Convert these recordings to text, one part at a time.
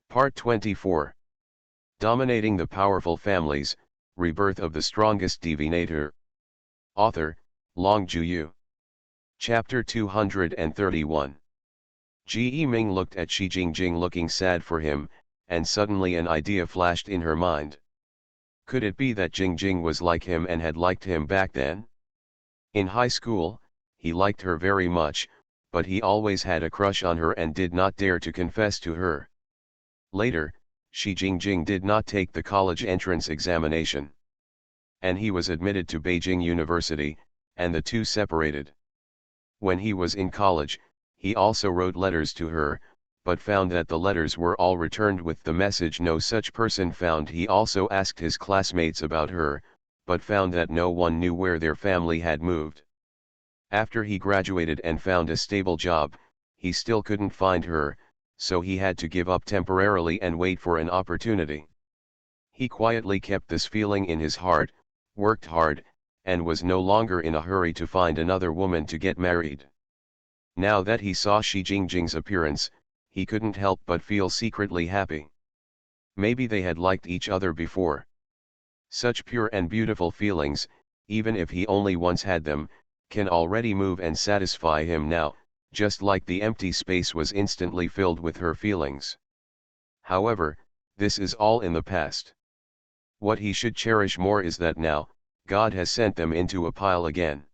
Part 24. Dominating the Powerful Families, Rebirth of the Strongest Divinator. Author, Long Juyu. Chapter 231. Ji Yiming looked at Shi Jingjing looking sad for him, and suddenly an idea flashed in her mind. Could it be that Jingjing was like him and had liked him back then? In high school, he liked her very much, but he always had a crush on her and did not dare to confess to her. Later, Shi Jingjing did not take the college entrance examination. And he was admitted to Beijing University, and the two separated. When he was in college, he also wrote letters to her, but found that the letters were all returned with the message no such person found. He also asked his classmates about her, but found that no one knew where their family had moved. After he graduated and found a stable job, he still couldn't find her, so he had to give up temporarily and wait for an opportunity. He quietly kept this feeling in his heart, worked hard, and was no longer in a hurry to find another woman to get married. Now that he saw Shi Jingjing's appearance, he couldn't help but feel secretly happy. Maybe they had liked each other before. Such pure and beautiful feelings, even if he only once had them, can already move and satisfy him now, just like the empty space was instantly filled with her feelings. However, this is all in the past. What he should cherish more is that now, God has sent them into a pile again.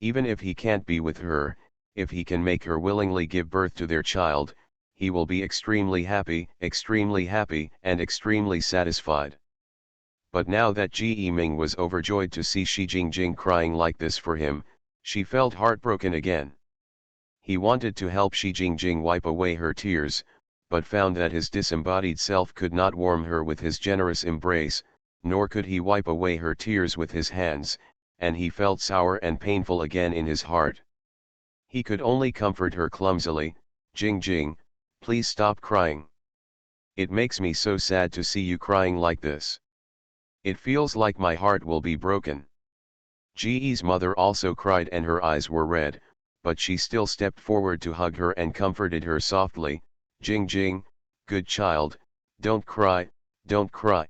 Even if he can't be with her, if he can make her willingly give birth to their child, he will be extremely happy, and extremely satisfied. But now that Ji Yiming was overjoyed to see Shi Jingjing crying like this for him, she felt heartbroken again. He wanted to help Shi Jingjing wipe away her tears, but found that his disembodied self could not warm her with his generous embrace, nor could he wipe away her tears with his hands, and he felt sour and painful again in his heart. He could only comfort her clumsily. Jingjing, please stop crying. It makes me so sad to see you crying like this. It feels like my heart will be broken. Ji's mother also cried and her eyes were red, but she still stepped forward to hug her and comforted her softly. Jingjing, good child, don't cry, don't cry.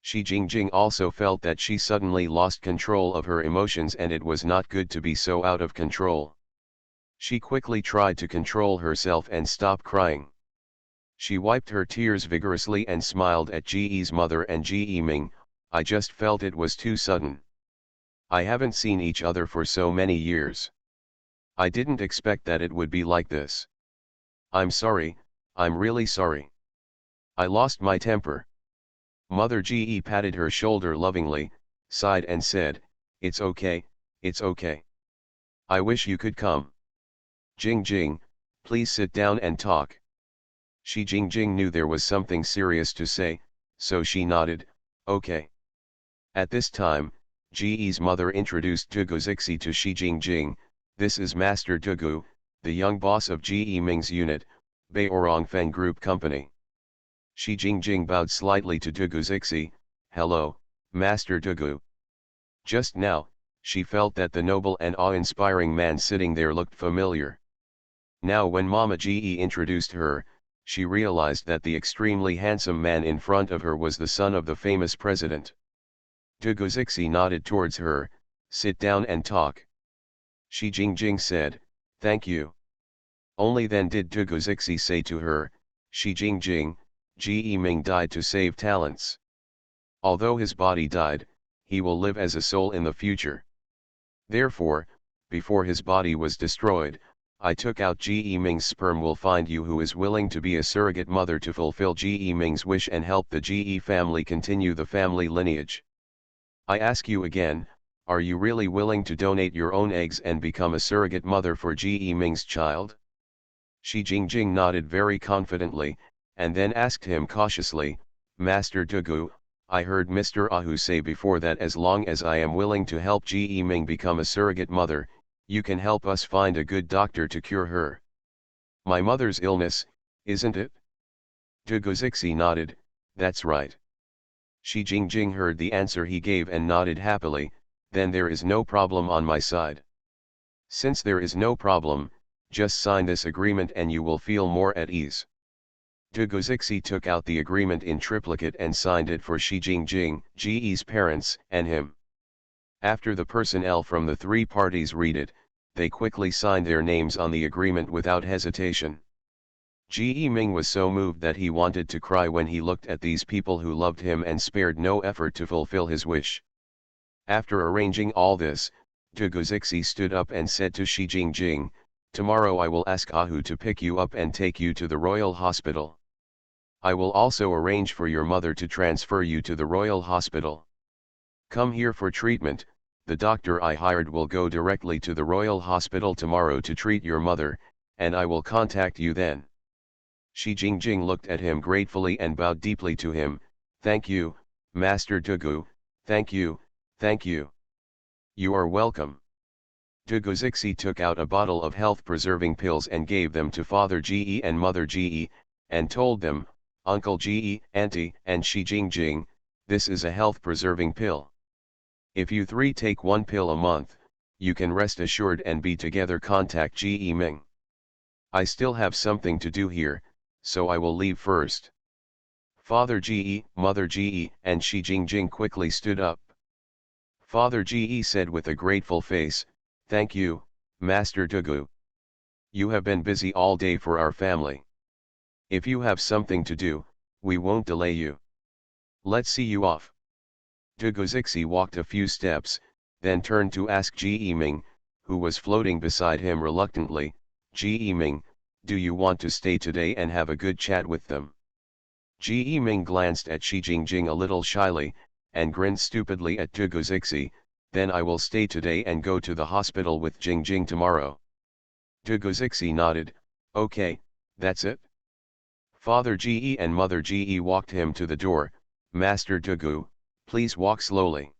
Shi Jingjing also felt that she suddenly lost control of her emotions and it was not good to be so out of control. She quickly tried to control herself and stop crying. She wiped her tears vigorously and smiled at Ji's mother and Ji Yiming. I just felt it was too sudden. I haven't seen each other for so many years. I didn't expect that it would be like this. I'm sorry, I'm really sorry. I lost my temper. Mother Ji patted her shoulder lovingly, sighed and said, it's okay, it's okay. I wish you could come. Jingjing, please sit down and talk. Shi Jingjing knew there was something serious to say, so she nodded, okay. At this time, Ji's mother introduced Dugu Zixi to Shi Jingjing. This is Master Dugu, the young boss of Ji Yiming's unit, Beorongfeng Group Company. Shi Jingjing bowed slightly to Dugu Zixi. Hello, Master Dugu. Just now, she felt that the noble and awe-inspiring man sitting there looked familiar. Now when Mama Ji introduced her, she realized that the extremely handsome man in front of her was the son of the famous president. Dugu Zixi nodded towards her. Sit down and talk. Shi Jingjing said, thank you. Only then did Dugu Zixi say to her, Shi Jingjing, Ji Yiming died to save talents. Although his body died, he will live as a soul in the future. Therefore, before his body was destroyed, I took out Ji Yiming's sperm. Will find you who is willing to be a surrogate mother to fulfill Ji Yiming's wish and help the Ji family continue the family lineage. I ask you again, are you really willing to donate your own eggs and become a surrogate mother for Ji Yiming's child? Shi Jingjing nodded very confidently, and then asked him cautiously, Master Dugu, I heard Mr. Ahu say before that as long as I am willing to help Ji Yiming become a surrogate mother, you can help us find a good doctor to cure her. My mother's illness, isn't it? Dugu Zixi nodded, that's right. Shi Jingjing heard the answer he gave and nodded happily. Then there is no problem on my side. Since there is no problem, just sign this agreement and you will feel more at ease. Dugozixi took out the agreement in triplicate and signed it for Shi Jingjing, Ge's parents, and him. After the personnel from the three parties read it, they quickly signed their names on the agreement without hesitation. Ge Ming was so moved that he wanted to cry when he looked at these people who loved him and spared no effort to fulfill his wish. After arranging all this, Dugozixi stood up and said to Shi Jingjing, "Tomorrow I will ask Ahu to pick you up and take you to the royal hospital. I will also arrange for your mother to transfer you to the royal hospital. Come here for treatment. The doctor I hired will go directly to the royal hospital tomorrow to treat your mother, and I will contact you then." Shi Jingjing looked at him gratefully and bowed deeply to him. "Thank you, Master Dugu, thank you, thank you. You are welcome." Dugozixi took out a bottle of health-preserving pills and gave them to Father Ge and Mother Ge, and told them, "Uncle Ge, Auntie, and Shi Jingjing, this is a health-preserving pill. If you three take one pill a month, you can rest assured and be together. Contact Ge Ming. I still have something to do here, so I will leave first." Father Ge, Mother Ge, and Shi Jingjing quickly stood up. Father Ge said with a grateful face, "Thank you, Master Dugu. You have been busy all day for our family. If you have something to do, we won't delay you. Let's see you off." Dugozixi walked a few steps, then turned to ask Ge Ming, who was floating beside him reluctantly, "Ge Ming, do you want to stay today and have a good chat with them?" Ge Ming glanced at Shi Jingjing a little shyly, and grinned stupidly at Dugozixi. "Then I will stay today and go to the hospital with Jingjing tomorrow." Dugozixi nodded, "Okay, that's it." Father Ge and Mother Ge walked him to the door. "Master Dugu, please walk slowly."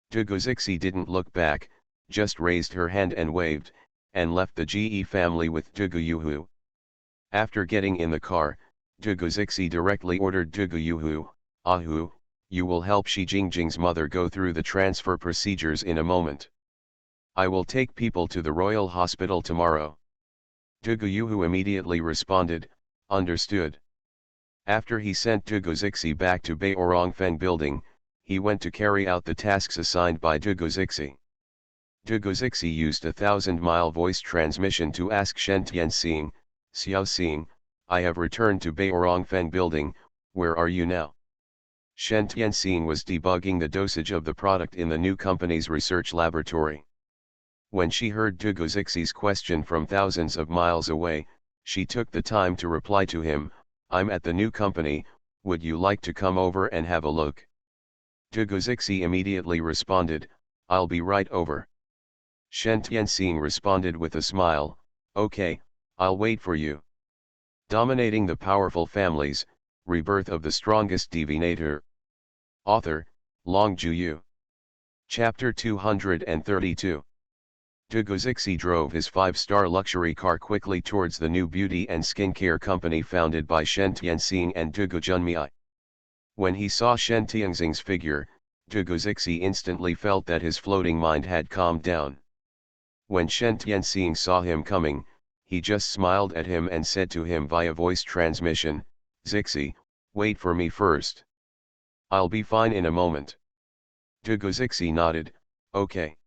Dugozixi didn't look back, just raised her hand and waved, and left the Ge family with Dugu Yuhu. After getting in the car, Dugozixi directly ordered Dugu Yuhu, "Ahu, you will help Shi Jingjing's mother go through the transfer procedures in a moment. I will take people to the royal hospital tomorrow." Dugu Yuhu immediately responded, "Understood." After he sent Dugozixi back to BeautifulFemaleLead building, he went to carry out the tasks assigned by Dugozixi. Dugozixi used a 1,000-mile voice transmission to ask Shen Tianxing, "Xiaoxing, I have returned to BeautifulFemaleLead building, where are you now?" Shen Tianxing was debugging the dosage of the product in the new company's research laboratory. When she heard Dugozixi's question from thousands of miles away, she took the time to reply to him, "I'm at the new company, would you like to come over and have a look?" Dugozixi immediately responded, "I'll be right over." Shen Tianxing responded with a smile, "Okay, I'll wait for you." Dominating the Powerful Families, Rebirth of the Strongest Divinator. Author, Long Juyu. Chapter 232. Dugozixi drove his 5-star luxury car quickly towards the new beauty and skincare company founded by Shen Tianxing and Dugu Junmei. When he saw Shen Tianxing's figure, Dugozixi instantly felt that his floating mind had calmed down. When Shen Tianxing saw him coming, he just smiled at him and said to him via voice transmission, "Zixi, wait for me first. I'll be fine in a moment." Dugozixi nodded, "Okay."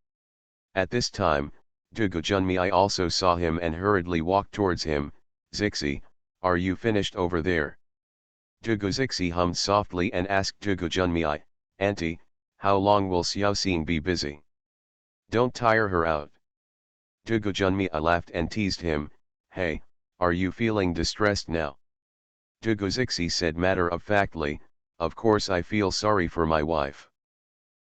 At this time, Dugu Junmei also saw him and hurriedly walked towards him. "Zixi, are you finished over there?" Dugozixi hummed softly and asked Dugu Junmei, "Auntie, how long will Xiaoxing be busy? Don't tire her out." Dugu Junmei laughed and teased him, "Hey, are you feeling distressed now?" Dugozixi said matter-of-factly, "Of course I feel sorry for my wife."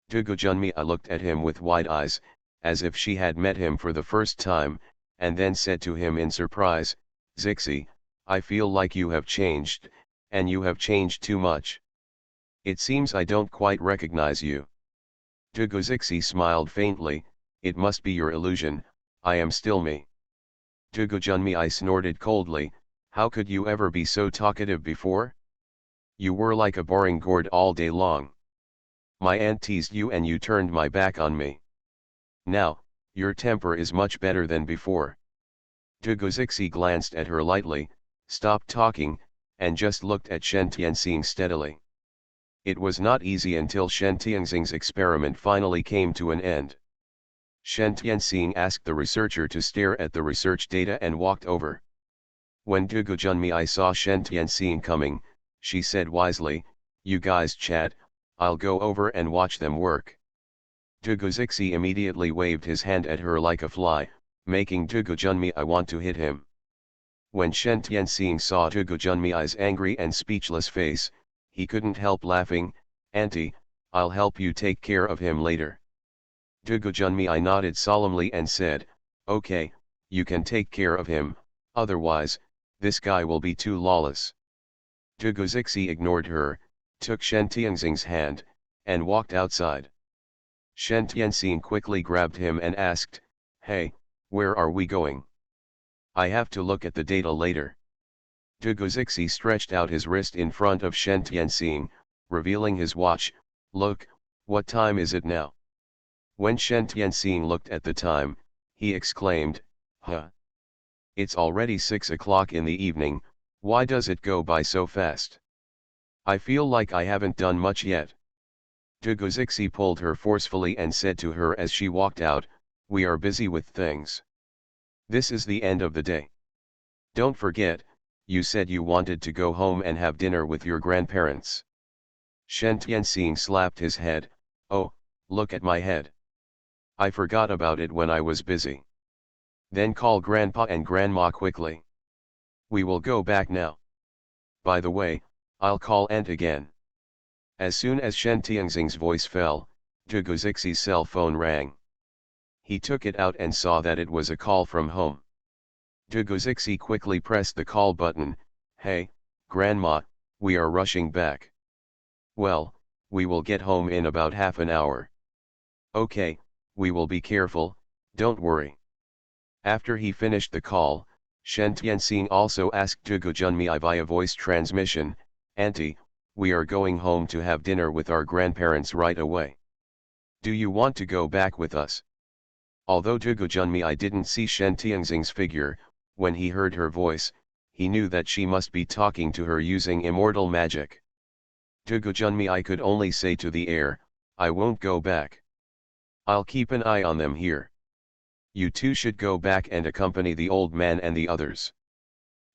Dugu Junmei looked at him with wide eyes, as if she had met him for the first time, and then said to him in surprise, "Zixi, I feel like you have changed, and you have changed too much. It seems I don't quite recognize you." Dugozixi smiled faintly, "It must be your illusion, I am still me." Dugu Junmei snorted coldly, "How could you ever be so talkative before? You were like a boring gourd all day long. My aunt teased you and you turned my back on me. Now, your temper is much better than before." Dugozixi glanced at her lightly, "Stop talking, and just looked at Shen Tianxing steadily. It was not easy until Shen Tianxing's experiment finally came to an end. Shen Tianxing asked the researcher to stare at the research data and walked over. When Dugu Junmei saw Shen Tianxing coming, she said wisely, "You guys chat, I'll go over and watch them work." Dugu Zixi immediately waved his hand at her like a fly, making Dugu Junmei want to hit him. When Shen Tianxing saw Dugu Junmei's angry and speechless face, he couldn't help laughing. "Auntie, I'll help you take care of him later." Dugu Junmei nodded solemnly and said, "Okay, you can take care of him, otherwise, this guy will be too lawless." Dugu Zixi ignored her, took Shen Tianxing's hand, and walked outside. Shen Tianxing quickly grabbed him and asked, "Hey, where are we going? I have to look at the data later." Dugu Zixi stretched out his wrist in front of Shen Tianxing, revealing his watch. "Look, what time is it now?" When Shen Tianxing looked at the time, he exclaimed, "Huh? It's already 6 o'clock in the evening, why does it go by so fast? I feel like I haven't done much yet." Dugu Zixi pulled her forcefully and said to her as she walked out, "We are busy with things. This is the end of the day. Don't forget, you said you wanted to go home and have dinner with your grandparents." Shen Tianxing slapped his head. "Oh, look at my head. I forgot about it when I was busy." "Then call Grandpa and Grandma quickly. We will go back now. By the way, I'll call Aunt again." As soon as Shen Tianxing's voice fell, Dugu Zixi's cell phone rang. He took it out and saw that it was a call from home. Dugu Zixi quickly pressed the call button. "Hey, Grandma, we are rushing back." "Well, we will get home in about half an hour." "Okay, we will be careful, don't worry." After he finished the call, Shen Tianxing also asked Dugu Junmei via voice transmission, "Auntie, we are going home to have dinner with our grandparents right away. Do you want to go back with us?" Although Dugu Junmei didn't see Shen Tianxing's figure, when he heard her voice, he knew that she must be talking to her using immortal magic. Dugu Junmei could only say to the air, "I won't go back. I'll keep an eye on them here. You two should go back and accompany the old man and the others."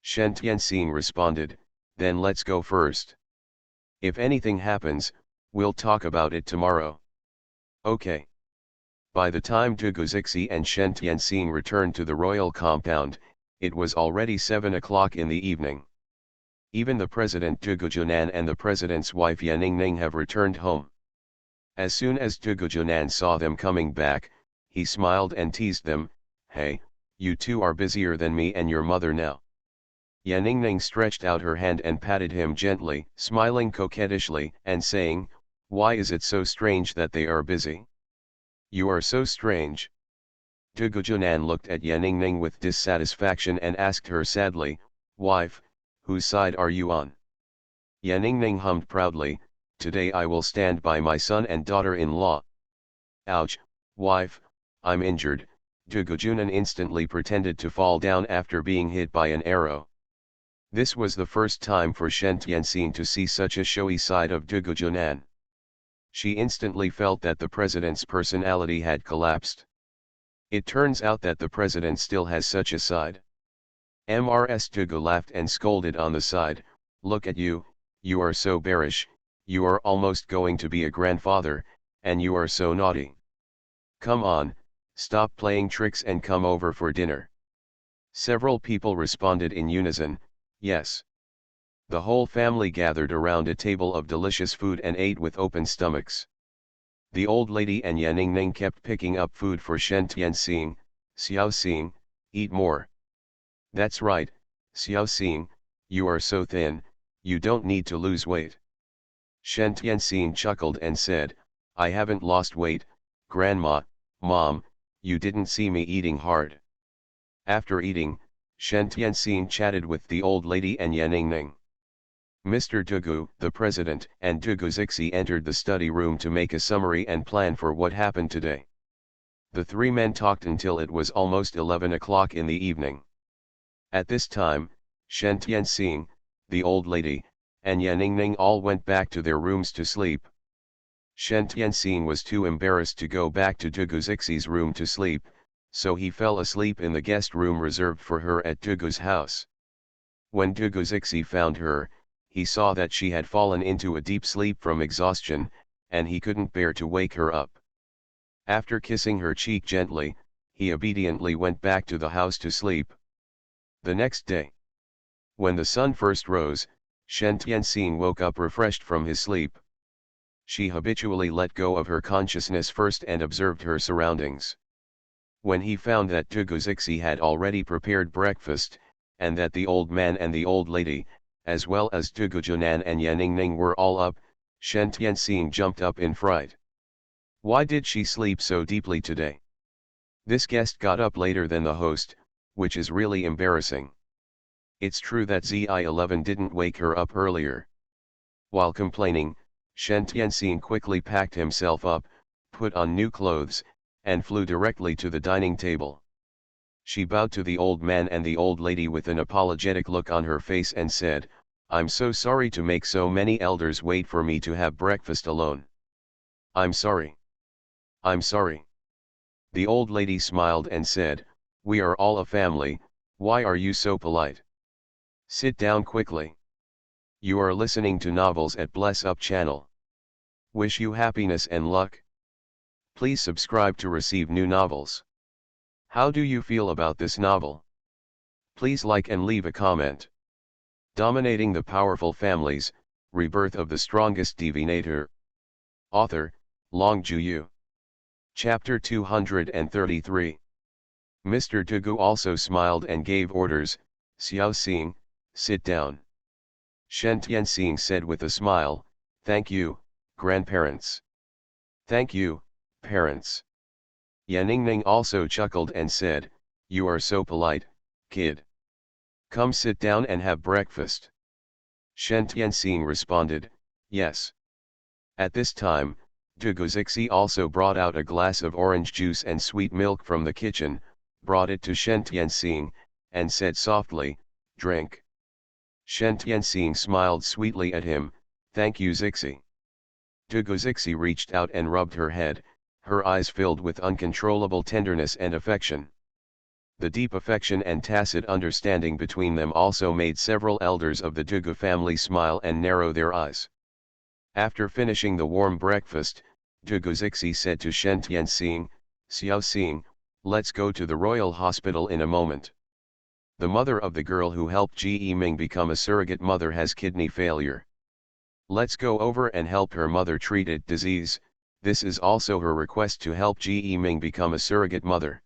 Shen Tianxing responded, "Then let's go first. If anything happens, we'll talk about it tomorrow." "Okay." By the time Dugu Zixi and Shen Tianxing returned to the royal compound, it was already 7 o'clock in the evening. Even the President Dugu Junan and the President's wife Yaningning have returned home. As soon as Dugu Junan saw them coming back, he smiled and teased them, "Hey, you two are busier than me and your mother now." Yaningning stretched out her hand and patted him gently, smiling coquettishly and saying, "Why is it so strange that they are busy? You are so strange." Dugu Junan looked at Yaningning with dissatisfaction and asked her sadly, "Wife, whose side are you on?" Yaningning hummed proudly, "Today I will stand by my son and daughter-in-law." "Ouch, wife, I'm injured." Dugu Junan instantly pretended to fall down after being hit by an arrow. This was the first time for Shen Tianxing to see such a showy side of Dugu Junan. She instantly felt that the president's personality had collapsed. It turns out that the president still has such a side. Mrs. Dugu laughed and scolded on the side, "Look at you, you are so bearish, you are almost going to be a grandfather, and you are so naughty. Come on, stop playing tricks and come over for dinner." Several people responded in unison, "Yes." The whole family gathered around a table of delicious food and ate with open stomachs. The old lady and Yaningning kept picking up food for Shen Tianxing. "Xiaoxing, eat more." "That's right, Xiaoxing, you are so thin, you don't need to lose weight." Shen Tianxing chuckled and said, "I haven't lost weight, Grandma, Mom, you didn't see me eating hard." After eating, Shen Tianxing chatted with the old lady and Yaningning. Mr. Dugu, the president, and Dugu Zixi entered the study room to make a summary and plan for what happened today. The three men talked until it was almost 11 o'clock in the evening. At this time, Shen Tianxing, the old lady, and Yaningning all went back to their rooms to sleep. Shen Tianxing was too embarrassed to go back to Duguzixi's room to sleep, so he fell asleep in the guest room reserved for her at Dugu's house. When Duguzixi found her, he saw that she had fallen into a deep sleep from exhaustion, and he couldn't bear to wake her up. After kissing her cheek gently, he obediently went back to the house to sleep. The next day, when the sun first rose, Shen Tianxing woke up refreshed from his sleep. She habitually let go of her consciousness first and observed her surroundings. When he found that Duguzixi had already prepared breakfast, and that the old man and the old lady, as well as Dugujunan and Yaningning were all up, Shen Tianxing jumped up in fright. Why did she sleep so deeply today? This guest got up later than the host, which is really embarrassing. It's true that Zi11 didn't wake her up earlier. While complaining, Shen Tianxing quickly packed himself up, put on new clothes, and flew directly to the dining table. She bowed to the old man and the old lady with an apologetic look on her face and said, "I'm so sorry to make so many elders wait for me to have breakfast alone. I'm sorry. I'm sorry." The old lady smiled and said, "We are all a family, why are you so polite? Sit down quickly. You are listening to novels at Bless Up channel. Wish you happiness and luck. Please subscribe to receive new novels. How do you feel about this novel? Please like and leave a comment. Dominating the Powerful Families, Rebirth of the Strongest Divinator. Author, Long Juyu. Chapter 233. Mr. Dugu also smiled and gave orders, "Xiao Xing, sit down." Shen Tianxing said with a smile, "Thank you, grandparents." "Thank you, parents." Yaningning also chuckled and said, "You are so polite, kid. Come sit down and have breakfast." Shen Tianxing responded, "Yes." At this time, Duguzixi also brought out a glass of orange juice and sweet milk from the kitchen, brought it to Shen Tianxing, and said softly, "Drink." Shen Tianxing smiled sweetly at him, "Thank you, Zixi." Duguzixi reached out and rubbed her head, her eyes filled with uncontrollable tenderness and affection. The deep affection and tacit understanding between them also made several elders of the Dugu family smile and narrow their eyes. After finishing the warm breakfast, Duguzixi said to Shen Tianxing, "Xiao Xing, let's go to the royal hospital in a moment. The mother of the girl who helped Ji Ming become a surrogate mother has kidney failure. Let's go over and help her mother treat it disease. This is also her request to help Ji Ming become a surrogate mother."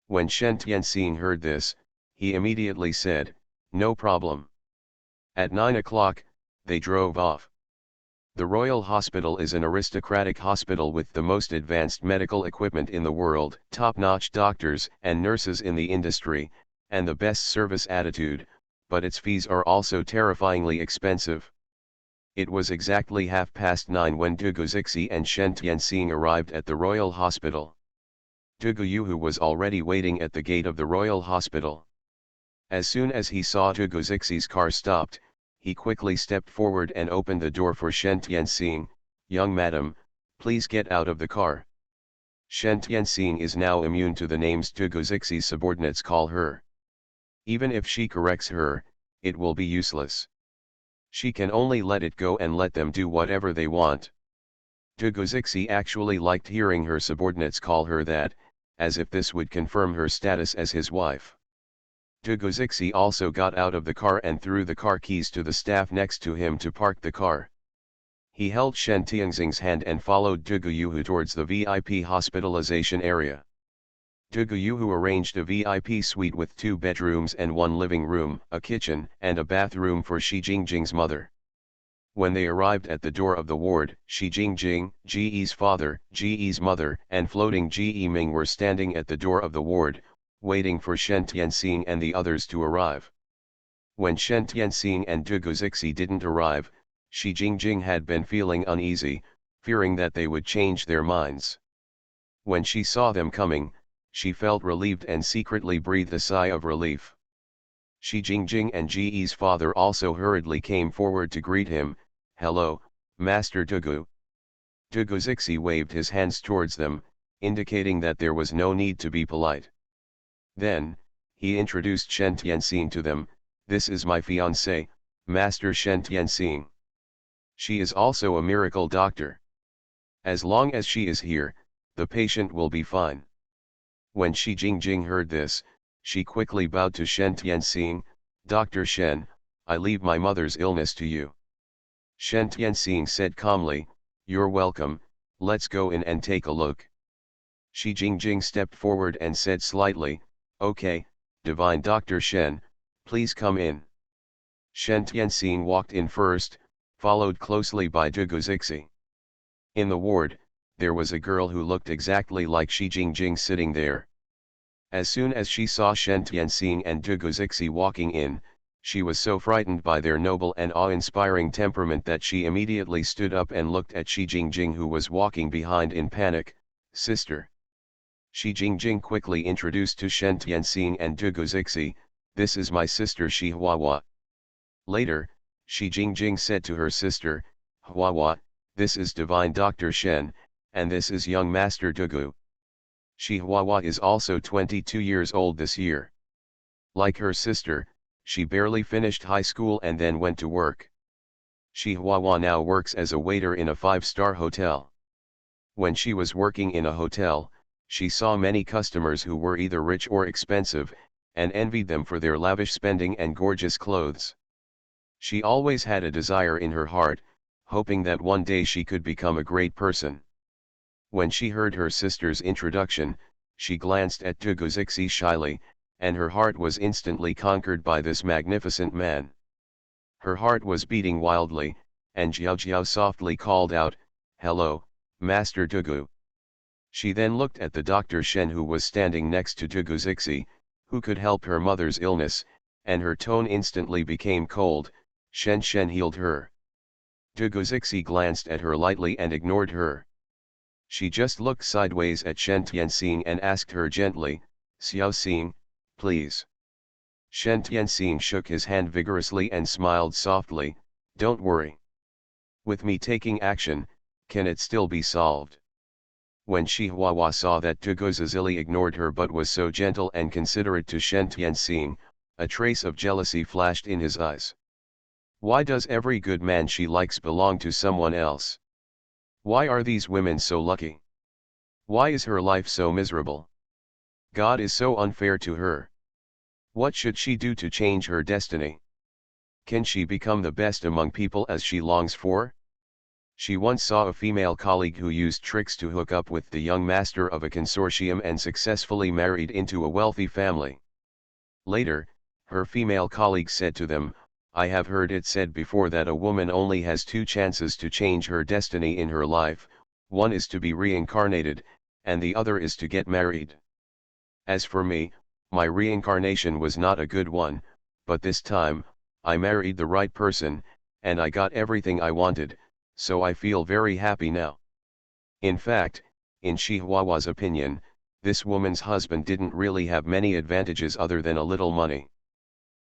When Shen Tianxing heard this, he immediately said, "No problem." At 9 o'clock, they drove off. The Royal Hospital is an aristocratic hospital with the most advanced medical equipment in the world, top-notch doctors and nurses in the industry, and the best service attitude, but its fees are also terrifyingly expensive. It was exactly 9:30 when Duguzixi and Shen Tianxing arrived at the Royal Hospital. Dugu Yuhu was already waiting at the gate of the Royal Hospital. As soon as he saw Duguzixi's car stopped, he quickly stepped forward and opened the door for Shen Tianxing. "Young madam, please get out of the car." Shen Tianxing is now immune to the names Duguzixi's subordinates call her. Even if she corrects her, it will be useless. She can only let it go and let them do whatever they want. Duguzixi actually liked hearing her subordinates call her that, as if this would confirm her status as his wife. Duguzixi also got out of the car and threw the car keys to the staff next to him to park the car. He held Shen Tianxing's hand and followed Dugu Yuhu towards the VIP hospitalization area. Dugu Yuhu arranged a VIP suite with 2 bedrooms and 1 living room, a kitchen, and a bathroom for Shi Jingjing's mother. When they arrived at the door of the ward, Shi Jingjing, Ji's father, Ji's mother, and floating Ji Ming were standing at the door of the ward, waiting for Shen Tianxing and the others to arrive. When Shen Tianxing and Duguzixi didn't arrive, Shi Jingjing had been feeling uneasy, fearing that they would change their minds. When she saw them coming, she felt relieved and secretly breathed a sigh of relief. Shi Jingjing and Ji's father also hurriedly came forward to greet him. "Hello, Master Dugu." Dugu Zixi waved his hands towards them, indicating that there was no need to be polite. Then, he introduced Shen Tianxing to them. "This is my fiancée, Master Shen Tianxing. She is also a miracle doctor. As long as she is here, the patient will be fine." When Shi Jingjing heard this, she quickly bowed to Shen Tianxing. "Dr. Shen, I leave my mother's illness to you." Shen Tianxing said calmly, "You're welcome, let's go in and take a look." Shi Jingjing stepped forward and said slightly, "Okay, Divine Dr. Shen, please come in." Shen Tianxing walked in first, followed closely by Dugu Zixi. In the ward, there was a girl who looked exactly like Shi Jingjing sitting there. As soon as she saw Shen Tianxing and Dugu Zixi walking in, she was so frightened by their noble and awe-inspiring temperament that she immediately stood up and looked at Shi Jingjing, who was walking behind in panic. "Sister." Shi Jingjing quickly introduced to Shen Tianxing and Dugu Zixi, "This is my sister Shi Huahua." Later, Shi Jingjing said to her sister, "Huahua, this is Divine Dr. Shen, and this is young Master Dugu." Shi Huahua is also 22 years old this year. Like her sister, she barely finished high school and then went to work. Shi Huahua now works as a waiter in a 5-star hotel. When she was working in a hotel, she saw many customers who were either rich or expensive, and envied them for their lavish spending and gorgeous clothes. She always had a desire in her heart, hoping that one day she could become a great person. When she heard her sister's introduction, she glanced at Dugu Zixi shyly, and her heart was instantly conquered by this magnificent man. Her heart was beating wildly, and Jiao Jiao softly called out, "Hello, Master Dugu." She then looked at the Dr. Shen, who was standing next to Dugu Zixi, who could help her mother's illness, and her tone instantly became cold. "Shen healed her." Dugu Zixi glanced at her lightly and ignored her. She just looked sideways at Shen Tianxing and asked her gently, "Xiao Xing, please." Shen Tianxing shook his hand vigorously and smiled softly, "Don't worry. With me taking action, can it still be solved?" When Shi Huahua saw that Dugu Zixi ignored her but was so gentle and considerate to Shen Tianxing, a trace of jealousy flashed in his eyes. Why does every good man she likes belong to someone else? Why are these women so lucky? Why is her life so miserable? God is so unfair to her. What should she do to change her destiny? Can she become the best among people as she longs for? She once saw a female colleague who used tricks to hook up with the young master of a consortium and successfully married into a wealthy family. Later, her female colleague said to them, "I have heard it said before that a woman only has 2 chances to change her destiny in her life, one is to be reincarnated, and the other is to get married. As for me, my reincarnation was not a good one, but this time, I married the right person, and I got everything I wanted, so I feel very happy now." In fact, in Shi Huahua's opinion, this woman's husband didn't really have many advantages other than a little money.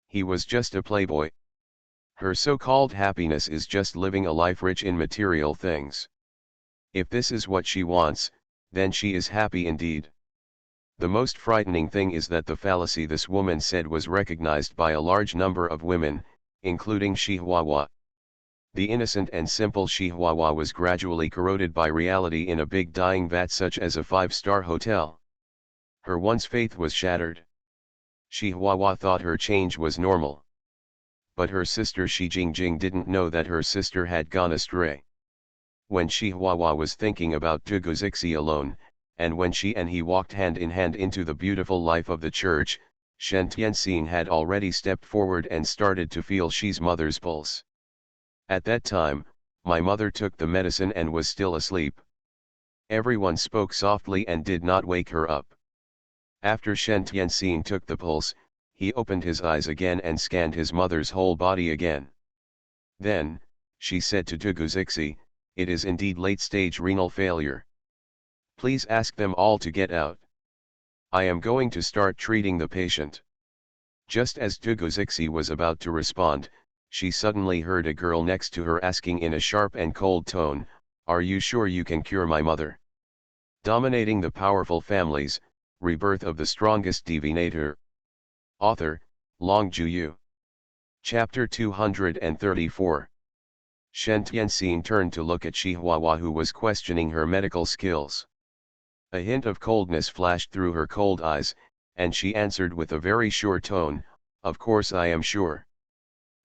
He was just a playboy. Her so-called happiness is just living a life rich in material things. If this is what she wants, then she is happy indeed. The most frightening thing is that the fallacy this woman said was recognized by a large number of women, including Shi Huahua. The innocent and simple Shi Huahua was gradually corroded by reality in a big dying vat such as a 5-star hotel. Her once faith was shattered. Shi Huahua thought her change was normal. But her sister Shi Jingjing didn't know that her sister had gone astray. When Shi Huahua was thinking about Dugu Zixi alone, and when she and he walked hand in hand into the beautiful life of the church, Shen Tianxing had already stepped forward and started to feel Shi's mother's pulse. At that time, my mother took the medicine and was still asleep. Everyone spoke softly and did not wake her up. After Shen Tianxing took the pulse, he opened his eyes again and scanned his mother's whole body again. Then, she said to Dugu Zixi, "It is indeed late-stage renal failure. Please ask them all to get out. I am going to start treating the patient." Just as Duguzixi was about to respond, she suddenly heard a girl next to her asking in a sharp and cold tone, "Are you sure you can cure my mother?" Dominating the Powerful Families, Rebirth of the Strongest Divinator. Author, Long Juyu. Chapter 234. Shen Tianxing turned to look at Chihuahua, who was questioning her medical skills. A hint of coldness flashed through her cold eyes, and she answered with a very sure tone, "Of course I am sure."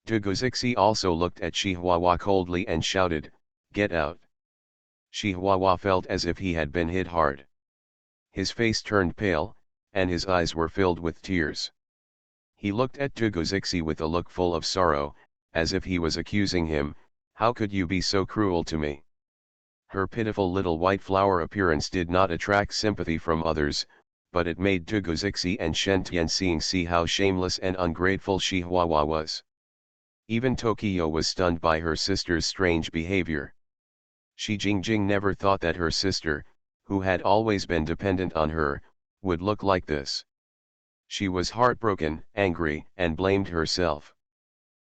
Duguzixi also looked at Chihuahua coldly and shouted, "Get out." Chihuahua felt as if he had been hit hard. His face turned pale, and his eyes were filled with tears. He looked at Duguzixi with a look full of sorrow, as if he was accusing him, "How could you be so cruel to me?" Her pitiful little white flower appearance did not attract sympathy from others, but it made Duguzixi and Shen Tianxing see how shameless and ungrateful Chihuahua was. Even Tokyo was stunned by her sister's strange behavior. Shi Jingjing never thought that her sister, who had always been dependent on her, would look like this. She was heartbroken, angry, and blamed herself.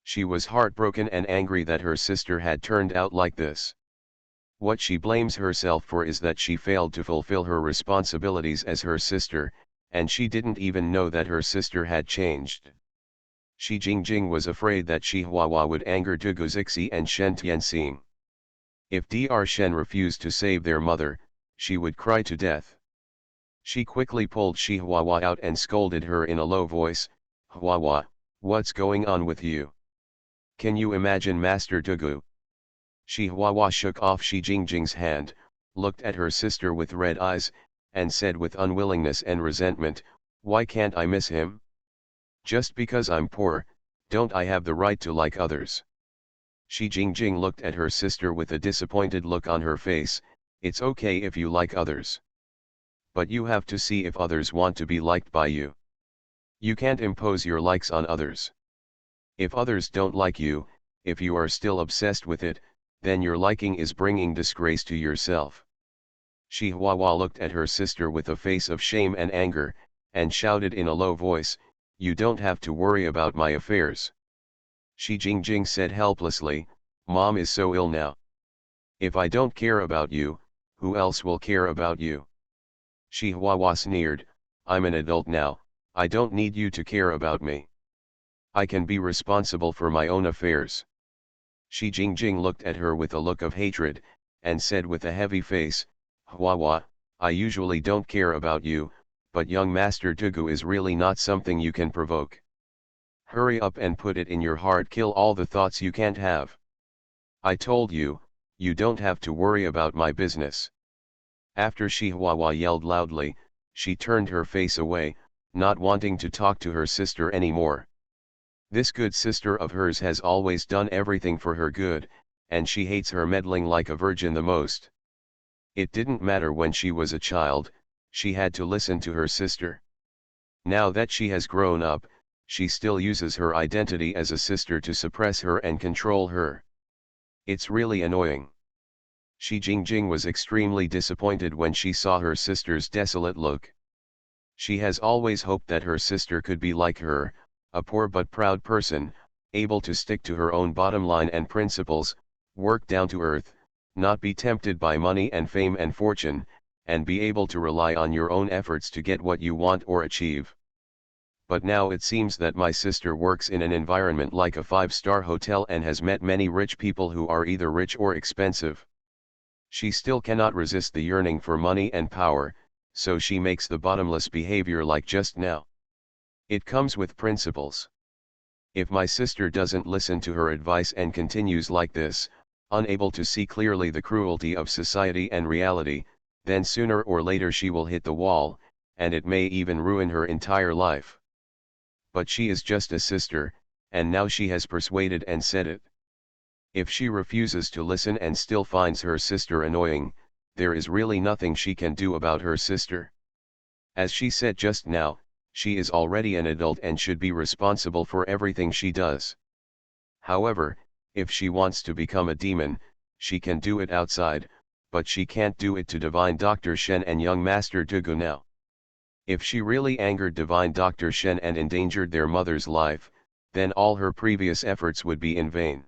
She was heartbroken and angry that her sister had turned out like this. What she blames herself for is that she failed to fulfill her responsibilities as her sister, and she didn't even know that her sister had changed. Shi Jingjing was afraid that Chihuahua would anger Duguzixi and Shen Tianxing. If Dr. Shen refused to save their mother, she would cry to death. She quickly pulled Chihuahua out and scolded her in a low voice, "Huahua, what's going on with you? Can you imagine Master Dugu?" Chihuahua shook off Shi Jingjing's hand, looked at her sister with red eyes, and said with unwillingness and resentment, "Why can't I miss him? Just because I'm poor, don't I have the right to like others?" Shi Jingjing looked at her sister with a disappointed look on her face. "It's okay if you like others. But you have to see if others want to be liked by you. You can't impose your likes on others. If others don't like you, if you are still obsessed with it, then your liking is bringing disgrace to yourself." Chihuahua looked at her sister with a face of shame and anger, and shouted in a low voice, "You don't have to worry about my affairs." Shi Jingjing said helplessly, "Mom is so ill now. If I don't care about you, who else will care about you?" Chihuahua sneered, "I'm an adult now, I don't need you to care about me. I can be responsible for my own affairs." Shi Jingjing looked at her with a look of hatred, and said with a heavy face, "Huahua, I usually don't care about you, but young Master Dugu is really not something you can provoke. Hurry up and put it in your heart, kill all the thoughts you can't have. I told you, you don't have to worry about my business." After Chihuahua yelled loudly, she turned her face away, not wanting to talk to her sister anymore. This good sister of hers has always done everything for her good, and she hates her meddling like a virgin the most. It didn't matter when she was a child, she had to listen to her sister. Now that she has grown up, she still uses her identity as a sister to suppress her and control her. It's really annoying. Shi Jingjing was extremely disappointed when she saw her sister's desolate look. She has always hoped that her sister could be like her, a poor but proud person, able to stick to her own bottom line and principles, work down to earth, not be tempted by money and fame and fortune, and be able to rely on your own efforts to get what you want or achieve. But now it seems that my sister works in an environment like a five-star hotel and has met many rich people who are either rich or expensive. She still cannot resist the yearning for money and power, so she makes the bottomless behavior like just now. It comes with principles. If my sister doesn't listen to her advice and continues like this, unable to see clearly the cruelty of society and reality, then sooner or later she will hit the wall, and it may even ruin her entire life. But she is just a sister, and now she has persuaded and said it. If she refuses to listen and still finds her sister annoying, there is really nothing she can do about her sister. As she said just now, she is already an adult and should be responsible for everything she does. However, if she wants to become a demon, she can do it outside, but she can't do it to Divine Dr. Shen and young Master Dugu now. If she really angered divine Dr. Shen and endangered their mother's life, then all her previous efforts would be in vain.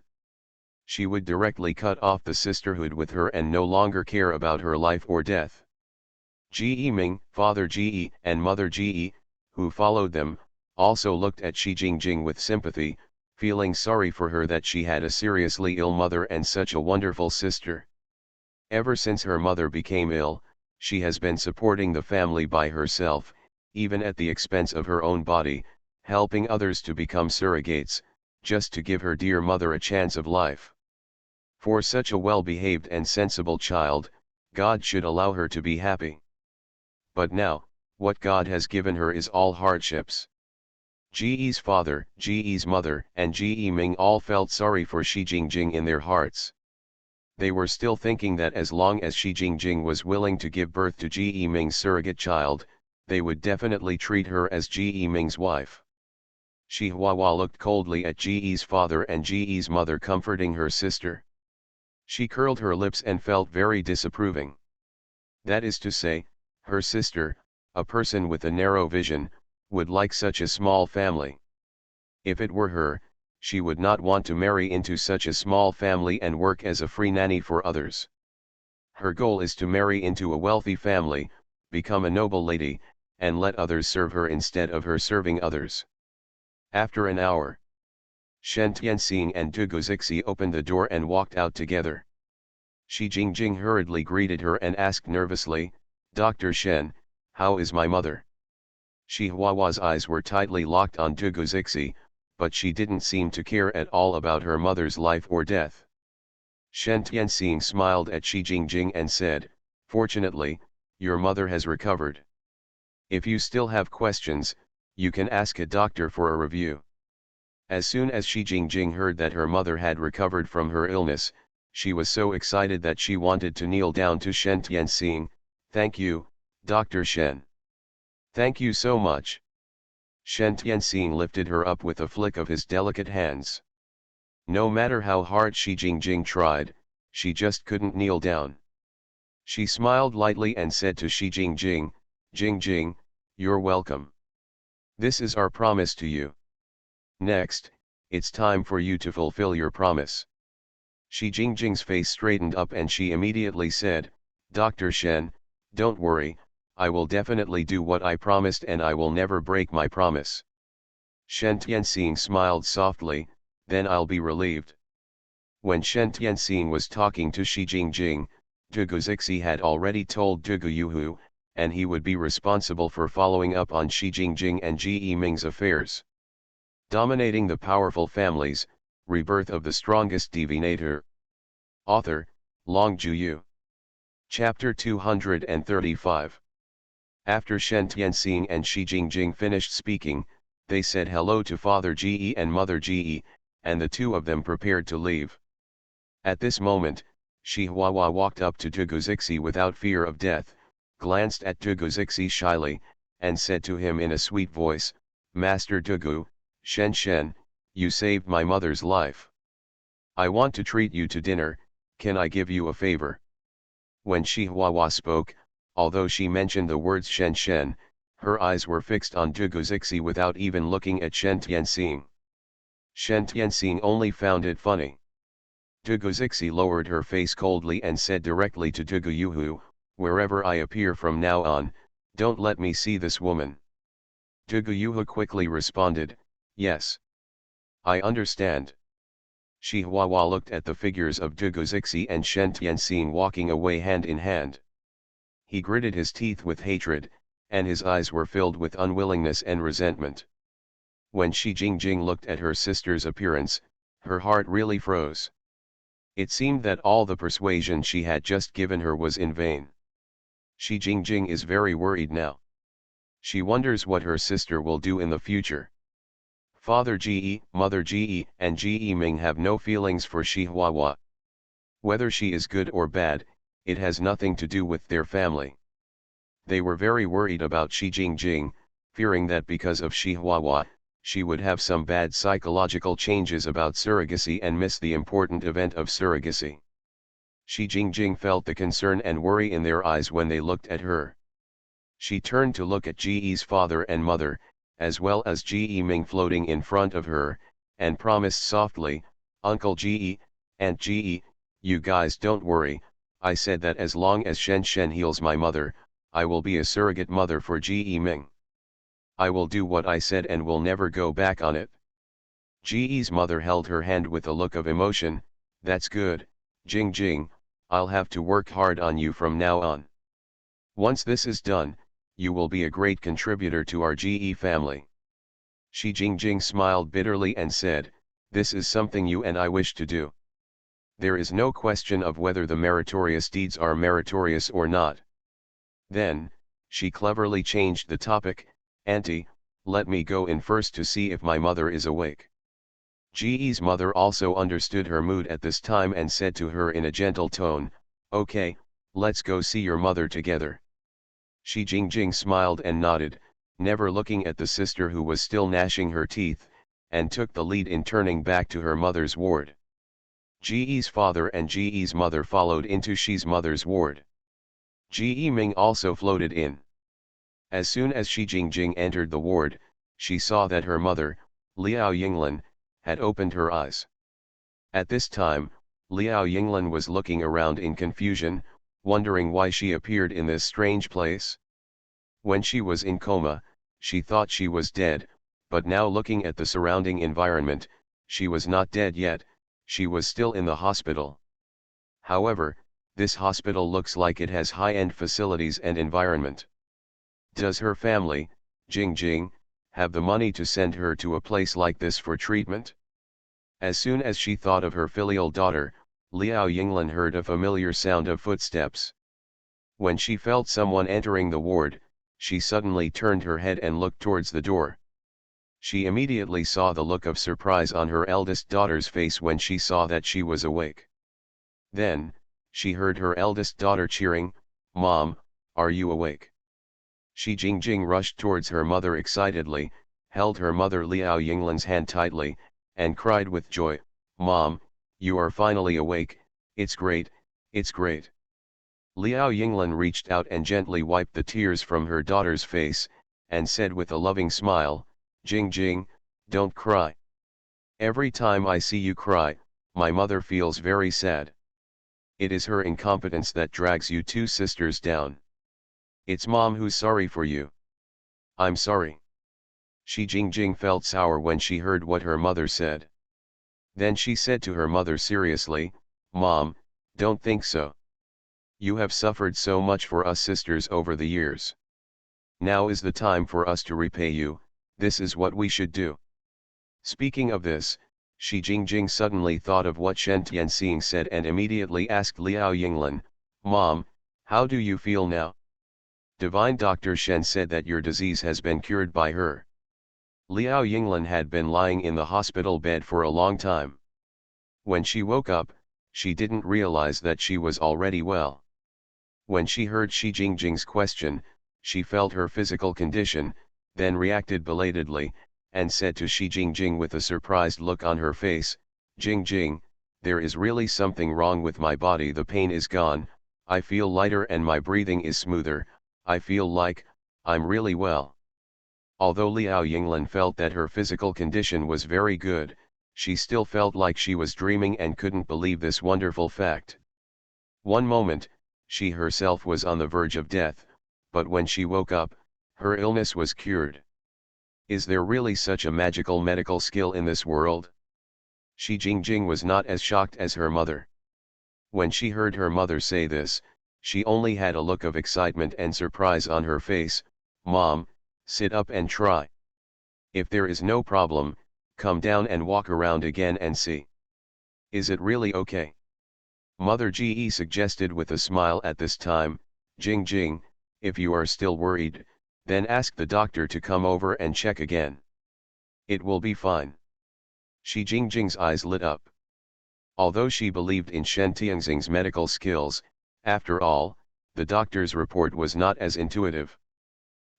She would directly cut off the sisterhood with her and no longer care about her life or death. Ji Ming, Father Ji, and Mother Ji, who followed them, also looked at Shi Jingjing with sympathy, feeling sorry for her that she had a seriously ill mother and such a wonderful sister. Ever since her mother became ill, she has been supporting the family by herself, even at the expense of her own body, helping others to become surrogates, just to give her dear mother a chance of life. For such a well-behaved and sensible child, God should allow her to be happy. But now, what God has given her is all hardships. Ji's father, Ji's mother, and Ji Ming all felt sorry for Shi Jingjing in their hearts. They were still thinking that as long as Shi Jingjing was willing to give birth to Ji Ming's surrogate child, they would definitely treat her as Ji Ming's wife. Shi Huahua looked coldly at Ji's father and Ji's mother comforting her sister. She curled her lips and felt very disapproving. That is to say, her sister, a person with a narrow vision, would like such a small family. If it were her, she would not want to marry into such a small family and work as a free nanny for others. Her goal is to marry into a wealthy family, become a noble lady, and let others serve her instead of her serving others. After an hour, Shen Tianxing and Dugu Zixi opened the door and walked out together. Shi Jingjing hurriedly greeted her and asked nervously, "Dr. Shen, how is my mother?" Shi Huahua's eyes were tightly locked on Dugu Zixi, but she didn't seem to care at all about her mother's life or death. Shen Tianxing smiled at Shi Jingjing and said, "Fortunately, your mother has recovered. If you still have questions, you can ask a doctor for a review." As soon as Shi Jingjing heard that her mother had recovered from her illness, she was so excited that she wanted to kneel down to Shen Tianxing. "Thank you, Dr. Shen. Thank you so much." Shen Tianxing lifted her up with a flick of his delicate hands. No matter how hard Shi Jingjing tried, she just couldn't kneel down. She smiled lightly and said to Shi Jingjing, "Jingjing, you're welcome. This is our promise to you. Next, it's time for you to fulfill your promise." Shi Jingjing's face straightened up and she immediately said, "Dr. Shen, don't worry, I will definitely do what I promised and I will never break my promise." Shen Tianxing smiled softly, "Then I'll be relieved." When Shen Tianxing was talking to Shi Jingjing, Dugu Zixi had already told Dugu Yuhu, and he would be responsible for following up on Shi Jingjing and Ji Ming's affairs. Dominating the Powerful Families, Rebirth of the Strongest Divinator. Author, Long Juyu. Chapter 235. After Shen Tianxing and Shi Jingjing finished speaking, they said hello to Father Ji and Mother Ji, and the two of them prepared to leave. At this moment, Shi Huahua walked up to Dugu Zixi without fear of death, glanced at Dugu Zixi shyly, and said to him in a sweet voice, "Master Dugu, Shen Shen, you saved my mother's life. I want to treat you to dinner, can I give you a favor?" When Shi Huahua spoke, although she mentioned the words Shen Shen, her eyes were fixed on Dugu Zixi without even looking at Shen Tianxing. Shen Tianxing only found it funny. Dugu Zixi lowered her face coldly and said directly to Dugu Yuhu, "Wherever I appear from now on, don't let me see this woman." Dugu Yuhu quickly responded, "Yes. I understand." Shi Huahua looked at the figures of Dugu Zixi and Shen Tianxing walking away hand in hand. He gritted his teeth with hatred, and his eyes were filled with unwillingness and resentment. When Shi Jingjing looked at her sister's appearance, her heart really froze. It seemed that all the persuasion she had just given her was in vain. Shi Jingjing is very worried now. She wonders what her sister will do in the future. Father Ji, Mother Ji, and Ji Ming have no feelings for Shi Huahua. Whether she is good or bad, it has nothing to do with their family. They were very worried about Shi Jingjing, fearing that because of Shi Huahua, she would have some bad psychological changes about surrogacy and miss the important event of surrogacy. Shi Jingjing felt the concern and worry in their eyes when they looked at her. She turned to look at Ge's father and mother, as well as Ge Ming floating in front of her, and promised softly, "Uncle Ge, Aunt Ge, you guys don't worry, I said that as long as Shen Shen heals my mother, I will be a surrogate mother for Ge Ming. I will do what I said and will never go back on it." Ge's mother held her hand with a look of emotion. "That's good, Jing Jing, I'll have to work hard on you from now on. Once this is done, you will be a great contributor to our Ge family." Shi Jingjing smiled bitterly and said, "This is something you and I wish to do. There is no question of whether the meritorious deeds are meritorious or not." Then, she cleverly changed the topic. "Auntie, let me go in first to see if my mother is awake." Ge's mother also understood her mood at this time and said to her in a gentle tone, "Okay, let's go see your mother together." Shi Jingjing smiled and nodded, never looking at the sister who was still gnashing her teeth, and took the lead in turning back to her mother's ward. Ge's father and Ge's mother followed into Shi's mother's ward. Ge Ming also floated in. As soon as Shi Jingjing entered the ward, she saw that her mother, Liao Yinglan, had opened her eyes. At this time, Liao Yinglan was looking around in confusion, wondering why she appeared in this strange place. When she was in coma, she thought she was dead, but now looking at the surrounding environment, she was not dead yet, she was still in the hospital. However, this hospital looks like it has high-end facilities and environment. Does her family, Jing Jing, have the money to send her to a place like this for treatment? As soon as she thought of her filial daughter, Liao Yinglan heard a familiar sound of footsteps. When she felt someone entering the ward, she suddenly turned her head and looked towards the door. She immediately saw the look of surprise on her eldest daughter's face when she saw that she was awake. Then, she heard her eldest daughter cheering, "Mom, are you awake?" Shi Jingjing rushed towards her mother excitedly, held her mother Liao Yinglan's hand tightly, and cried with joy, "Mom, you are finally awake, it's great, it's great." Liao Yinglan reached out and gently wiped the tears from her daughter's face, and said with a loving smile, "Jing Jing, don't cry. Every time I see you cry, my mother feels very sad. It is her incompetence that drags you two sisters down. It's Mom who's sorry for you. I'm sorry." Shi Jingjing felt sour when she heard what her mother said. Then she said to her mother seriously, "Mom, don't think so. You have suffered so much for us sisters over the years. Now is the time for us to repay you, this is what we should do." Speaking of this, Shi Jingjing suddenly thought of what Shen Tianxing said and immediately asked Liao Yinglan, "Mom, how do you feel now?" "Divine Dr. Shen said that your disease has been cured by her." Liao Yinglan had been lying in the hospital bed for a long time. When she woke up, she didn't realize that she was already well. When she heard Shi Jingjing's question, she felt her physical condition, then reacted belatedly, and said to Shi Jingjing with a surprised look on her face, "Jing Jing, there is really something wrong with my body. The pain is gone, I feel lighter and my breathing is smoother, I feel like, I'm really well." Although Liao Yinglan felt that her physical condition was very good, she still felt like she was dreaming and couldn't believe this wonderful fact. One moment, she herself was on the verge of death, but when she woke up, her illness was cured. Is there really such a magical medical skill in this world? Shi Jingjing was not as shocked as her mother. When she heard her mother say this, she only had a look of excitement and surprise on her face. "Mom, sit up and try. If there is no problem, come down and walk around again and see. Is it really okay?" Mother Ge suggested with a smile at this time. "Jing Jing, if you are still worried, then ask the doctor to come over and check again. It will be fine." Shi Jingjing's eyes lit up. Although she believed in Shen Tianxing's medical skills, after all, the doctor's report was not as intuitive.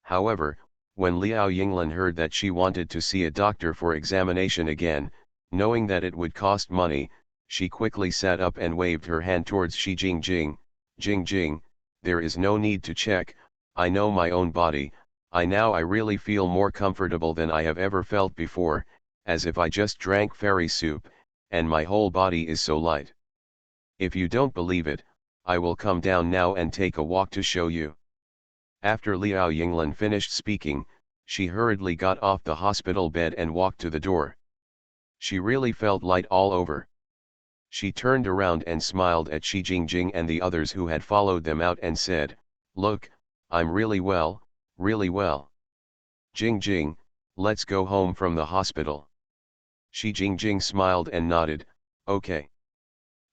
However, when Liao Yinglan heard that she wanted to see a doctor for examination again, knowing that it would cost money, she quickly sat up and waved her hand towards Shi Jingjing. "Jing Jing, there is no need to check, I know my own body, I really feel more comfortable than I have ever felt before, as if I just drank fairy soup, and my whole body is so light. If you don't believe it, I will come down now and take a walk to show you. After Liao Yinglan finished speaking, she hurriedly got off the hospital bed and walked to the door. She really felt light all over. She turned around and smiled at Shi Jingjing and the others who had followed them out and said, "Look, I'm really well, really well. Jingjing, let's go home from the hospital." Shi Jingjing smiled and nodded, "Okay.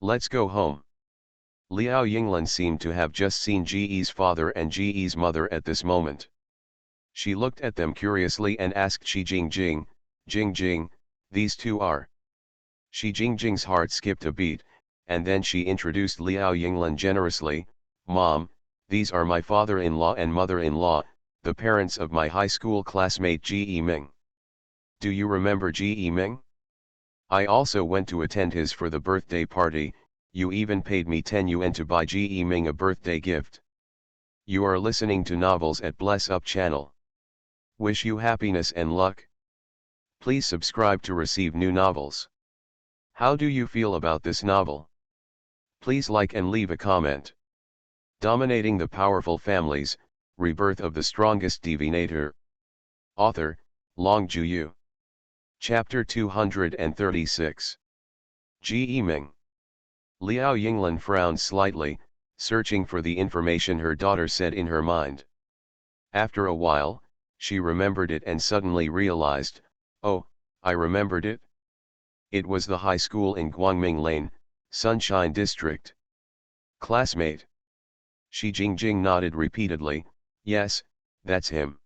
Let's go home." Liao Yinglan seemed to have just seen Ji's father and Ji's mother at this moment. She looked at them curiously and asked Shi Jingjing, "Jingjing, these two are?" Shi Jingjing's heart skipped a beat, and then she introduced Liao Yinglan generously, "Mom, these are my father-in-law and mother-in-law, the parents of my high school classmate Ji Ming. Do you remember Ji Ming? I also went to attend his for the birthday party, you even paid me 10 yuan to buy Ji Ming a birthday gift. You are listening to Novels at Bless Up channel. Wish you happiness and luck. Please subscribe to receive new novels. How do you feel about this novel? Please like and leave a comment. Dominating the Powerful Families, Rebirth of the Strongest Divinator. Author, Long Juyu. Chapter 236. Ji Ming. Liao Yinglan frowned slightly, searching for the information her daughter said in her mind. After a while, she remembered it and suddenly realized, "Oh, I remembered it. It was the high school in Guangming Lane, Sunshine District. Classmate." Shi Jingjing nodded repeatedly, "Yes, that's him."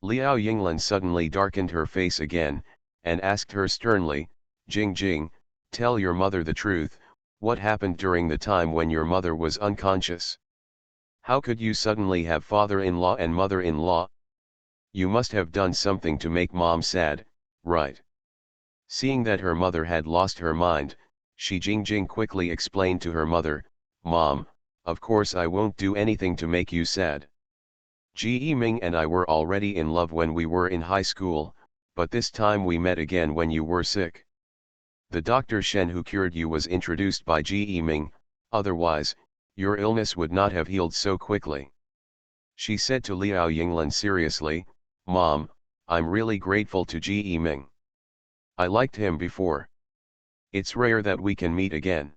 Liao Yinglan suddenly darkened her face again, and asked her sternly, "Jingjing, tell your mother the truth, what happened during the time when your mother was unconscious? How could you suddenly have father-in-law and mother-in-law? You must have done something to make mom sad, right?" Seeing that her mother had lost her mind, Shi Jingjing quickly explained to her mother, "Mom, of course I won't do anything to make you sad. Ji Ming and I were already in love when we were in high school, but this time we met again when you were sick. The Dr. Shen who cured you was introduced by Ji Ming, otherwise, your illness would not have healed so quickly." She said to Liao Yinglan seriously, "Mom, I'm really grateful to Ji Ming. I liked him before. It's rare that we can meet again.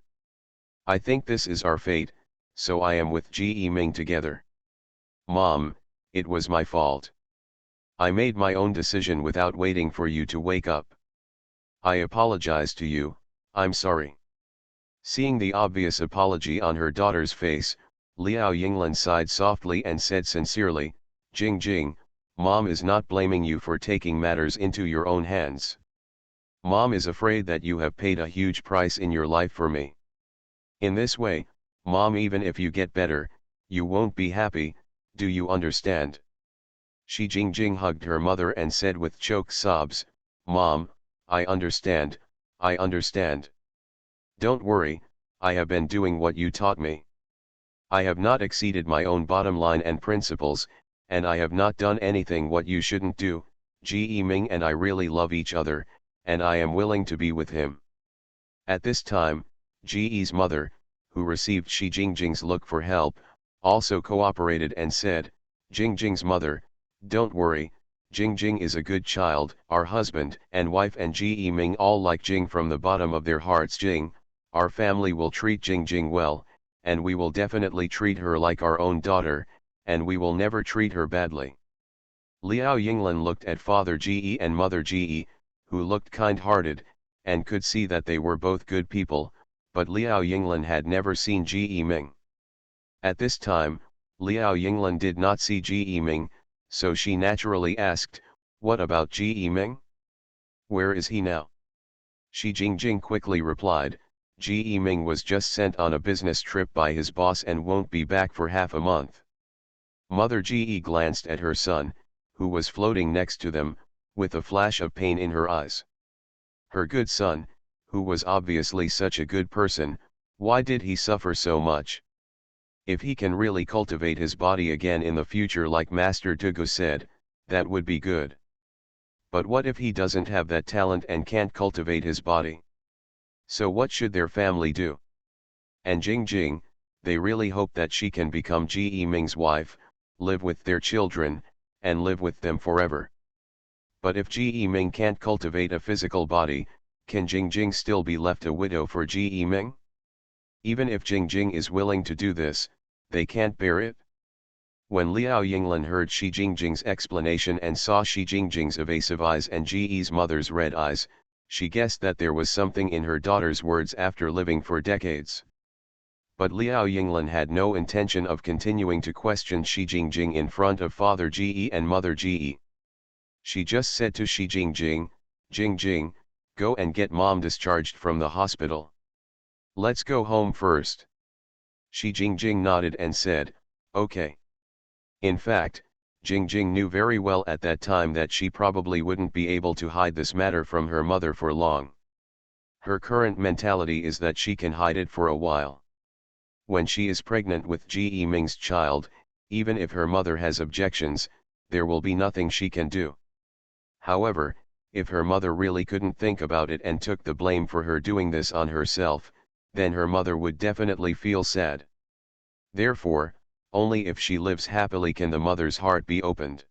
I think this is our fate, so I am with Ji Ming together. Mom, it was my fault. I made my own decision without waiting for you to wake up. I apologize to you, I'm sorry." Seeing the obvious apology on her daughter's face, Liao Yinglan sighed softly and said sincerely, "Jingjing, Mom is not blaming you for taking matters into your own hands. Mom is afraid that you have paid a huge price in your life for me. In this way, Mom, even if you get better, you won't be happy, do you understand?" Shi Jingjing hugged her mother and said with choked sobs, "Mom, I understand, I understand. Don't worry, I have been doing what you taught me. I have not exceeded my own bottom line and principles, and I have not done anything what you shouldn't do. Ji Ming and I really love each other, and I am willing to be with him." At this time, Ji's mother, who received Shi Jingjing's look for help, also cooperated and said, "Jingjing's mother, don't worry, Jingjing is a good child." Our husband and wife and Ji Ming all like Jing from the bottom of their hearts. Jing, our family will treat Jingjing well, and we will definitely treat her like our own daughter, and we will never treat her badly. Liao Yinglan looked at Father Ji and Mother Ji, who looked kind-hearted, and could see that they were both good people, but Liao Yinglan had never seen Ji Ming. At this time, Liao Yinglan did not see Ji Ming, so she naturally asked, "What about Ji Ming? Where is he now?" Shi Jingjing quickly replied, "Ji Ming was just sent on a business trip by his boss and won't be back for half a month." Mother Ji glanced at her son, who was floating next to them, with a flash of pain in her eyes. Her good son, who was obviously such a good person, why did he suffer so much? If he can really cultivate his body again in the future like Master Tugu said, that would be good. But what if he doesn't have that talent and can't cultivate his body? So what should their family do? And Jing, they really hope that she can become Ji Ming's wife, live with their children, and live with them forever. But if Ji Ming can't cultivate a physical body, can Jing still be left a widow for Ji Ming? Even if Jing is willing to do this, they can't bear it. When Liao Yinglan heard Shi Jingjing's explanation and saw Shi Jingjing's evasive eyes and Ji's mother's red eyes, she guessed that there was something in her daughter's words after living for decades. But Liao Yinglan had no intention of continuing to question Shi Jingjing in front of Father Ji and Mother Ji. She just said to Shi Jingjing, "Jingjing, go and get mom discharged from the hospital. Let's go home first." Shi Jingjing nodded and said, "Okay." In fact, Jingjing knew very well at that time that she probably wouldn't be able to hide this matter from her mother for long. Her current mentality is that she can hide it for a while. When she is pregnant with Ji Ming's child, even if her mother has objections, there will be nothing she can do. However, if her mother really couldn't think about it and took the blame for her doing this on herself, then her mother would definitely feel sad. Therefore, only if she lives happily can the mother's heart be opened.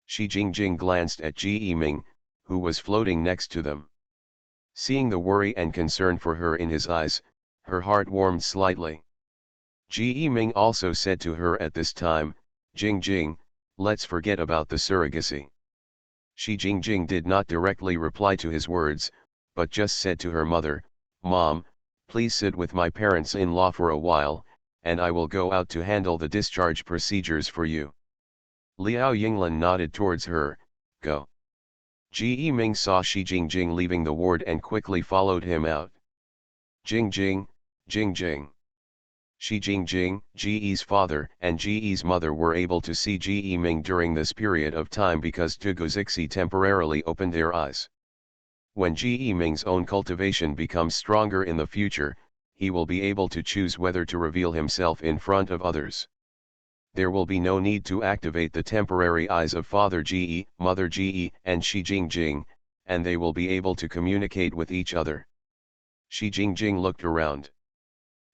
Shi Jingjing glanced at Ji Ming, who was floating next to them. Seeing the worry and concern for her in his eyes, her heart warmed slightly. Ji Ming also said to her at this time, "Jingjing, let's forget about the surrogacy." Shi Jingjing did not directly reply to his words, but just said to her mother, "Mom, please sit with my parents-in-law for a while, and I will go out to handle the discharge procedures for you." Liao Yinglan nodded towards her, "Go." Ji Ming saw Shi Jingjing leaving the ward and quickly followed him out. Jingjing. Shi Jingjing, Ji's father and Ji's mother were able to see Ji Ming during this period of time because Tugu Zixi temporarily opened their eyes. When Ji Ming's own cultivation becomes stronger in the future, he will be able to choose whether to reveal himself in front of others. There will be no need to activate the temporary eyes of Father Ji, Mother Ji, and Shi Jingjing, and they will be able to communicate with each other. Shi Jingjing looked around.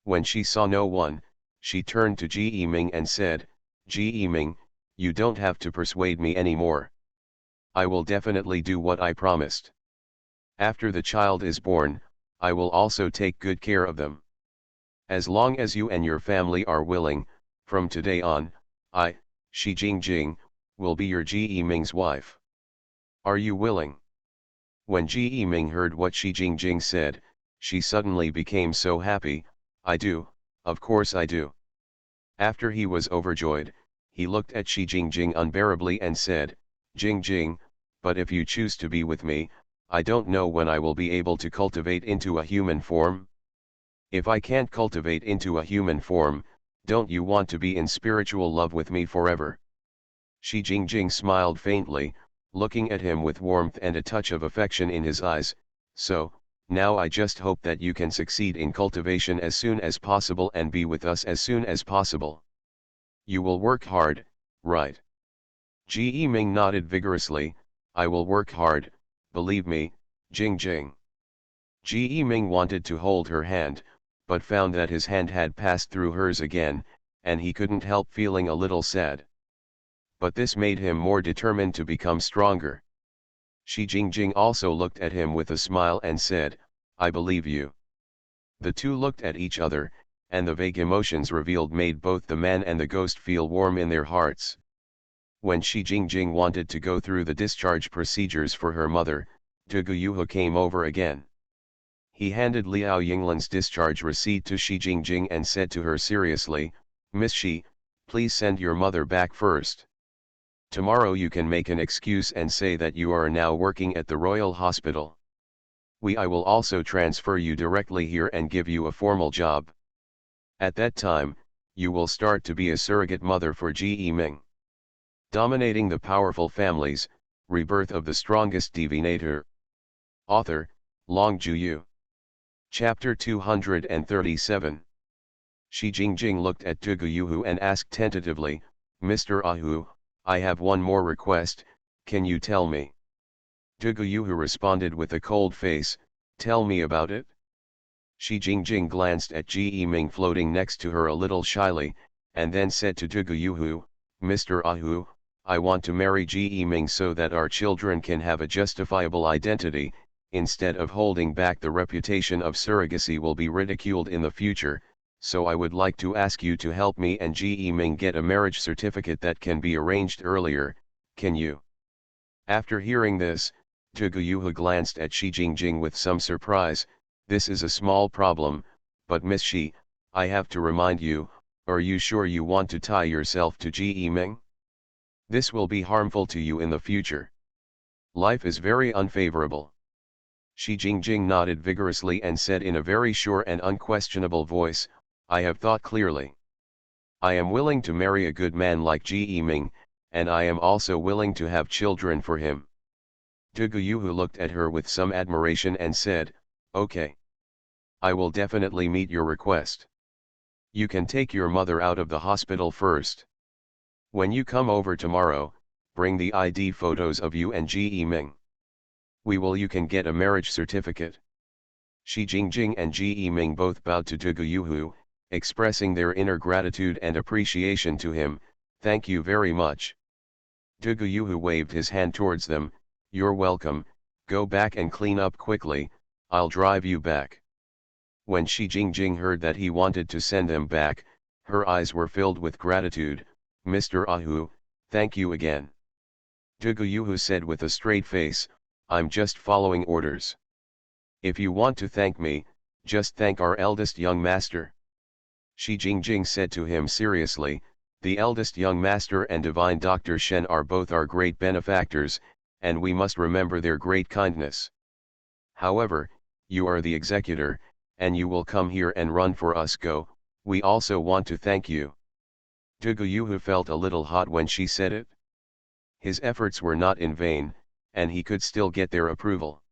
When she saw no one, she turned to Ji Ming and said, "Ji Ming, you don't have to persuade me anymore. I will definitely do what I promised. After the child is born, I will also take good care of them. As long as you and your family are willing, from today on, I, Shi Jingjing, will be your Ji Ming's wife. Are you willing?" When Ji Ming heard what Shi Jingjing said, she suddenly became so happy. "I do, of course I do." After he was overjoyed, he looked at Shi Jingjing unbearably and said, "Jingjing, but if you choose to be with me, I don't know when I will be able to cultivate into a human form. If I can't cultivate into a human form, don't you want to be in spiritual love with me forever?" Shi Jingjing smiled faintly, looking at him with warmth and a touch of affection in his eyes. "So, now I just hope that you can succeed in cultivation as soon as possible and be with us as soon as possible. You will work hard, right?" Ji Ming nodded vigorously, "I will work hard, believe me, Jingjing." Ji Ming wanted to hold her hand, but found that his hand had passed through hers again, and he couldn't help feeling a little sad. But this made him more determined to become stronger. Shi Jingjing also looked at him with a smile and said, "I believe you." The two looked at each other, and the vague emotions revealed made both the man and the ghost feel warm in their hearts. When Shi Jingjing wanted to go through the discharge procedures for her mother, Tugu Yuha came over again. He handed Liao Yinglan's discharge receipt to Shi Jingjing and said to her seriously, "Miss Shi, please send your mother back first. Tomorrow you can make an excuse and say that you are now working at the Royal Hospital. I will also transfer you directly here and give you a formal job. At that time, you will start to be a surrogate mother for Ji Ming." Dominating the Powerful Families, Rebirth of the Strongest Divinator. Author, Long Ju Yu. Chapter 237. Shi Jingjing looked at Dugu Yuhu and asked tentatively, Mr. Ahu, I have one more request, can you tell me? Dugu Yuhu responded with a cold face, tell me about it. Shi Jingjing glanced at Ji Yiming floating next to her a little shyly, and then said to Dugu Yuhu, Mr. Ahu, I want to marry Ji Yiming so that our children can have a justifiable identity, instead of holding back the reputation of surrogacy will be ridiculed in the future, so I would like to ask you to help me and Ji Yiming get a marriage certificate that can be arranged earlier, can you? After hearing this, Dugu Yuhu glanced at Shi Jingjing with some surprise. This is a small problem, but Miss Shi, I have to remind you, are you sure you want to tie yourself to Ji Yiming? This will be harmful to you in the future. Life is very unfavorable. Shi Jingjing nodded vigorously and said in a very sure and unquestionable voice, I have thought clearly. I am willing to marry a good man like Ji Yiming, and I am also willing to have children for him. Dugu Yuhu looked at her with some admiration and said, okay. I will definitely meet your request. You can take your mother out of the hospital first. When you come over tomorrow, bring the ID photos of you and Ji Yiming. You can get a marriage certificate. Shi Jingjing and Ji Yiming both bowed to Dugu Yuhu, expressing their inner gratitude and appreciation to him, thank you very much. Dugu Yuhu waved his hand towards them, you're welcome, go back and clean up quickly, I'll drive you back. When Shi Jingjing heard that he wanted to send them back, her eyes were filled with gratitude, Mr. Ahu, thank you again. Dugu Yuhu said with a straight face, I'm just following orders. If you want to thank me, just thank our eldest young master. Shi Jingjing said to him seriously, the eldest young master and divine Dr. Shen are both our great benefactors, and we must remember their great kindness. However, you are the executor, and you will come here and run for us go, we also want to thank you. Dugu Yuhu felt a little hot when she said it. His efforts were not in vain, and he could still get their approval.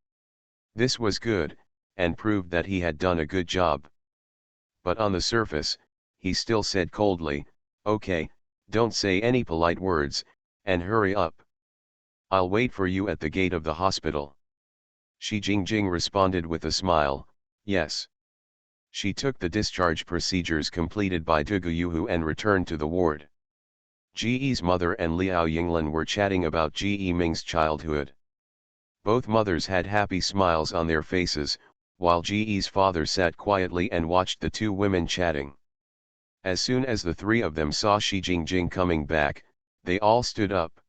This was good, and proved that he had done a good job. But on the surface, he still said coldly, okay, don't say any polite words, and hurry up. I'll wait for you at the gate of the hospital. Shi Jingjing responded with a smile, yes. She took the discharge procedures completed by Dugu Yuhu and returned to the ward. Ji Yi's mother and Liao Yinglan were chatting about Ji Yiming's childhood. Both mothers had happy smiles on their faces, while Ji Yi's father sat quietly and watched the two women chatting. As soon as the three of them saw Shi Jingjing coming back, they all stood up.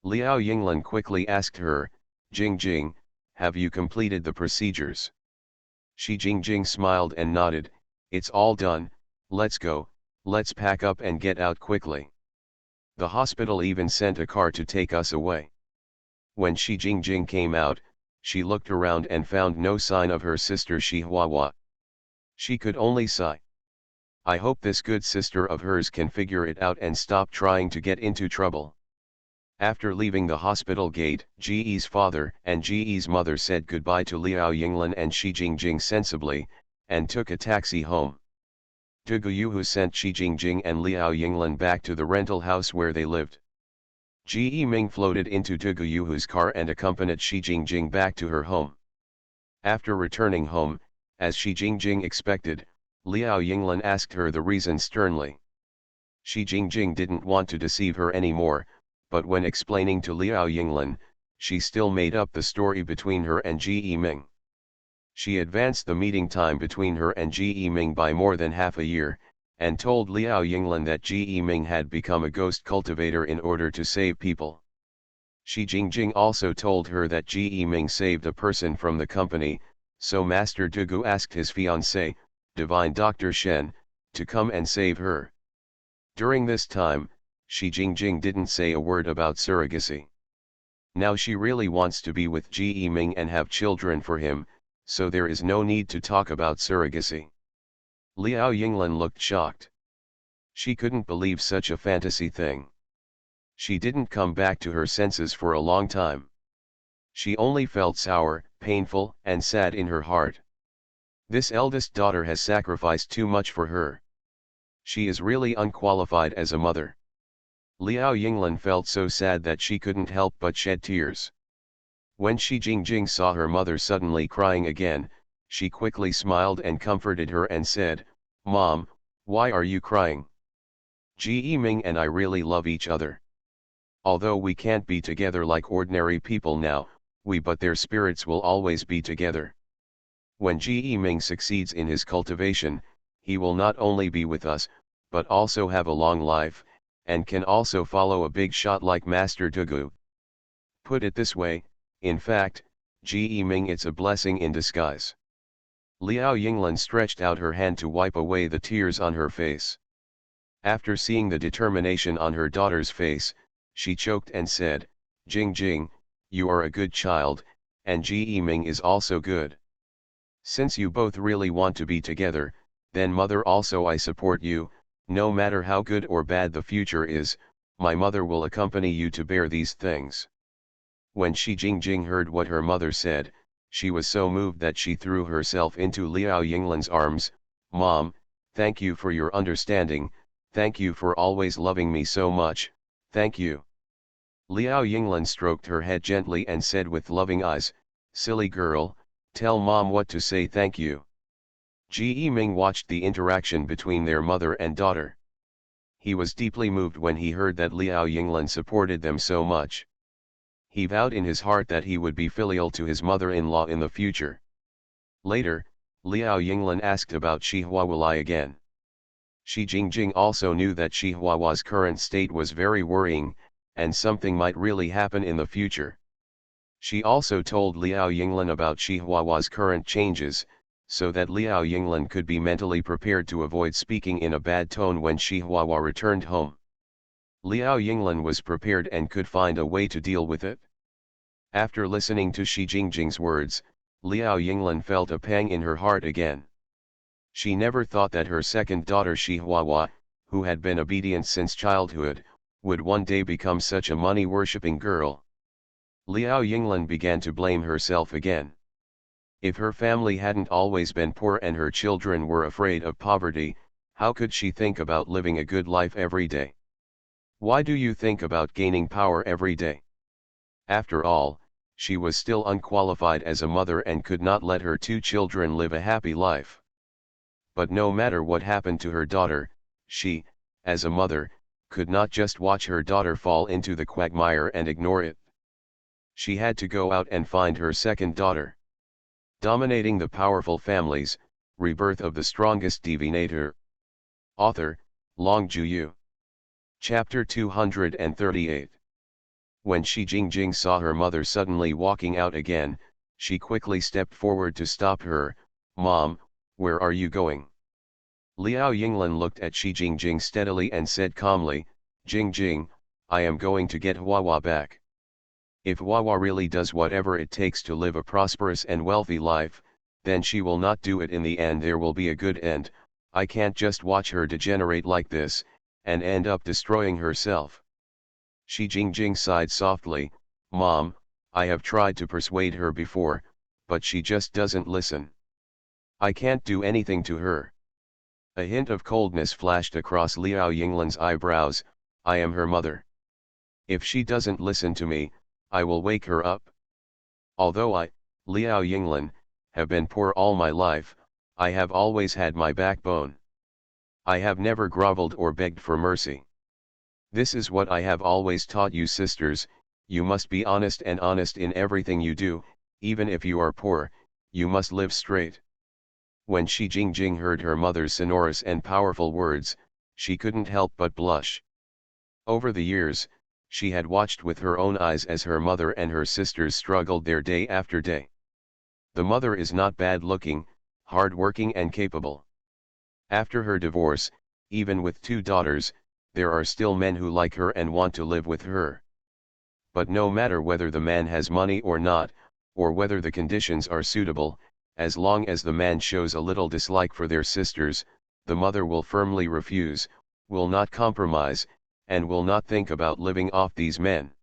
Liao Yinglan quickly asked her, Jingjing, have you completed the procedures? Shi Jingjing smiled and nodded, it's all done, let's go, let's pack up and get out quickly. The hospital even sent a car to take us away. When Shi Jingjing came out, she looked around and found no sign of her sister Shi Huahua. She could only sigh. I hope this good sister of hers can figure it out and stop trying to get into trouble. After leaving the hospital gate, Ji Yi's father and Ji Yi's mother said goodbye to Liao Yinglan and Shi Jingjing sensibly, and took a taxi home. Dugu Yuhu sent Shi Jingjing and Liao Yinglan back to the rental house where they lived. Ji Yiming floated into Dugu Yuhu's car and accompanied Shi Jingjing back to her home. After returning home, as Shi Jingjing expected, Liao Yinglan asked her the reason sternly. Shi Jingjing didn't want to deceive her anymore, but when explaining to Liao Yinglan, she still made up the story between her and Ji Yiming. She advanced the meeting time between her and Ji Yiming by more than half a year, and told Liao Yinglan that Ji Yiming had become a ghost cultivator in order to save people. Shi Jingjing also told her that Ji Yiming saved a person from the company, so Master Dugu asked his fiancée, Divine Dr. Shen, to come and save her. During this time, Shi Jingjing didn't say a word about surrogacy. Now she really wants to be with Ji Yiming and have children for him, so there is no need to talk about surrogacy. Liao Yinglan looked shocked. She couldn't believe such a fantasy thing. She didn't come back to her senses for a long time. She only felt sour, painful, and sad in her heart. This eldest daughter has sacrificed too much for her. She is really unqualified as a mother. Liao Yinglan felt so sad that she couldn't help but shed tears. When Shi Jingjing saw her mother suddenly crying again, she quickly smiled and comforted her and said, "Mom, why are you crying? Ji Yiming and I really love each other. Although we can't be together like ordinary people now, but their spirits will always be together. When Ji Yiming succeeds in his cultivation, he will not only be with us, but also have a long life, and can also follow a big shot like Master Dugu. Put it this way, in fact, Ji Yiming, it's a blessing in disguise." Liao Yinglan stretched out her hand to wipe away the tears on her face. After seeing the determination on her daughter's face, she choked and said, "Jingjing, you are a good child, and Ji Yiming is also good. Since you both really want to be together, then mother also I support you, no matter how good or bad the future is, my mother will accompany you to bear these things." When Shi Jingjing heard what her mother said, she was so moved that she threw herself into Liao Yinglan's arms. "Mom, thank you for your understanding, thank you for always loving me so much, thank you." Liao Yinglan stroked her head gently and said with loving eyes, "Silly girl, tell mom what to say thank you." Ji Yiming watched the interaction between their mother and daughter. He was deeply moved when he heard that Liao Yinglan supported them so much. He vowed in his heart that he would be filial to his mother-in-law in the future. Later, Liao Yinglan asked about Shi Huawei again. Shi Jingjing also knew that Shi Huawei's current state was very worrying, and something might really happen in the future. She also told Liao Yinglan about Shi Huawei's current changes, so that Liao Yinglan could be mentally prepared to avoid speaking in a bad tone when Shi Huawei returned home. Liao Yinglan was prepared and could find a way to deal with it. After listening to Shi Jingjing's words, Liao Yinglan felt a pang in her heart again. She never thought that her second daughter Shi Huawei, who had been obedient since childhood, would one day become such a money-worshipping girl. Liao Yinglan began to blame herself again. If her family hadn't always been poor and her children were afraid of poverty, how could she think about living a good life every day? Why do you think about gaining power every day? After all, she was still unqualified as a mother and could not let her two children live a happy life. But no matter what happened to her daughter, she, as a mother, could not just watch her daughter fall into the quagmire and ignore it. She had to go out and find her second daughter. Dominating the Powerful Families, Rebirth of the Strongest Divinator. Author, Long Juyu. Chapter 238. When Shi Jingjing saw her mother suddenly walking out again, she quickly stepped forward to stop her. "Mom, where are you going?" Liao Yinglan looked at Shi Jingjing steadily and said calmly, "Jingjing, I am going to get Huawei back. If Huawei really does whatever it takes to live a prosperous and wealthy life, then she will not do it in the end. There will be a good end. I can't just watch her degenerate like this, and end up destroying herself." Shi Jingjing sighed softly, "Mom, I have tried to persuade her before, but she just doesn't listen. I can't do anything to her." A hint of coldness flashed across Liao Yinglan's eyebrows. "I am her mother. If she doesn't listen to me, I will wake her up. Although I, Liao Yinglan, have been poor all my life, I have always had my backbone. I have never groveled or begged for mercy. This is what I have always taught you sisters, you must be honest, and honest in everything you do, even if you are poor, you must live straight." When Shi Jingjing heard her mother's sonorous and powerful words, she couldn't help but blush. Over the years, she had watched with her own eyes as her mother and her sisters struggled there day after day. The mother is not bad-looking, hard-working and capable. After her divorce, even with two daughters, there are still men who like her and want to live with her. But no matter whether the man has money or not, or whether the conditions are suitable, as long as the man shows a little dislike for their sisters, the mother will firmly refuse, will not compromise, and will not think about living off these men.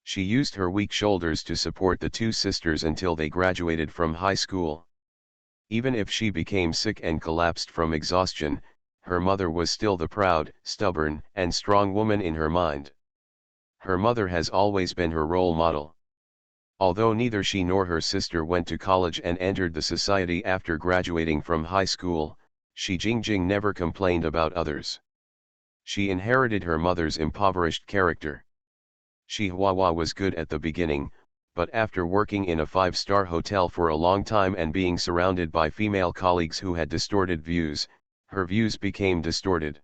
She used her weak shoulders to support the two sisters until they graduated from high school. Even if she became sick and collapsed from exhaustion, her mother was still the proud, stubborn, and strong woman in her mind. Her mother has always been her role model. Although neither she nor her sister went to college and entered the society after graduating from high school, Shi Jingjing never complained about others. She inherited her mother's impoverished character. Shi Huahua was good at the beginning, but after working in a five-star hotel for a long time and being surrounded by female colleagues who had distorted views, her views became distorted.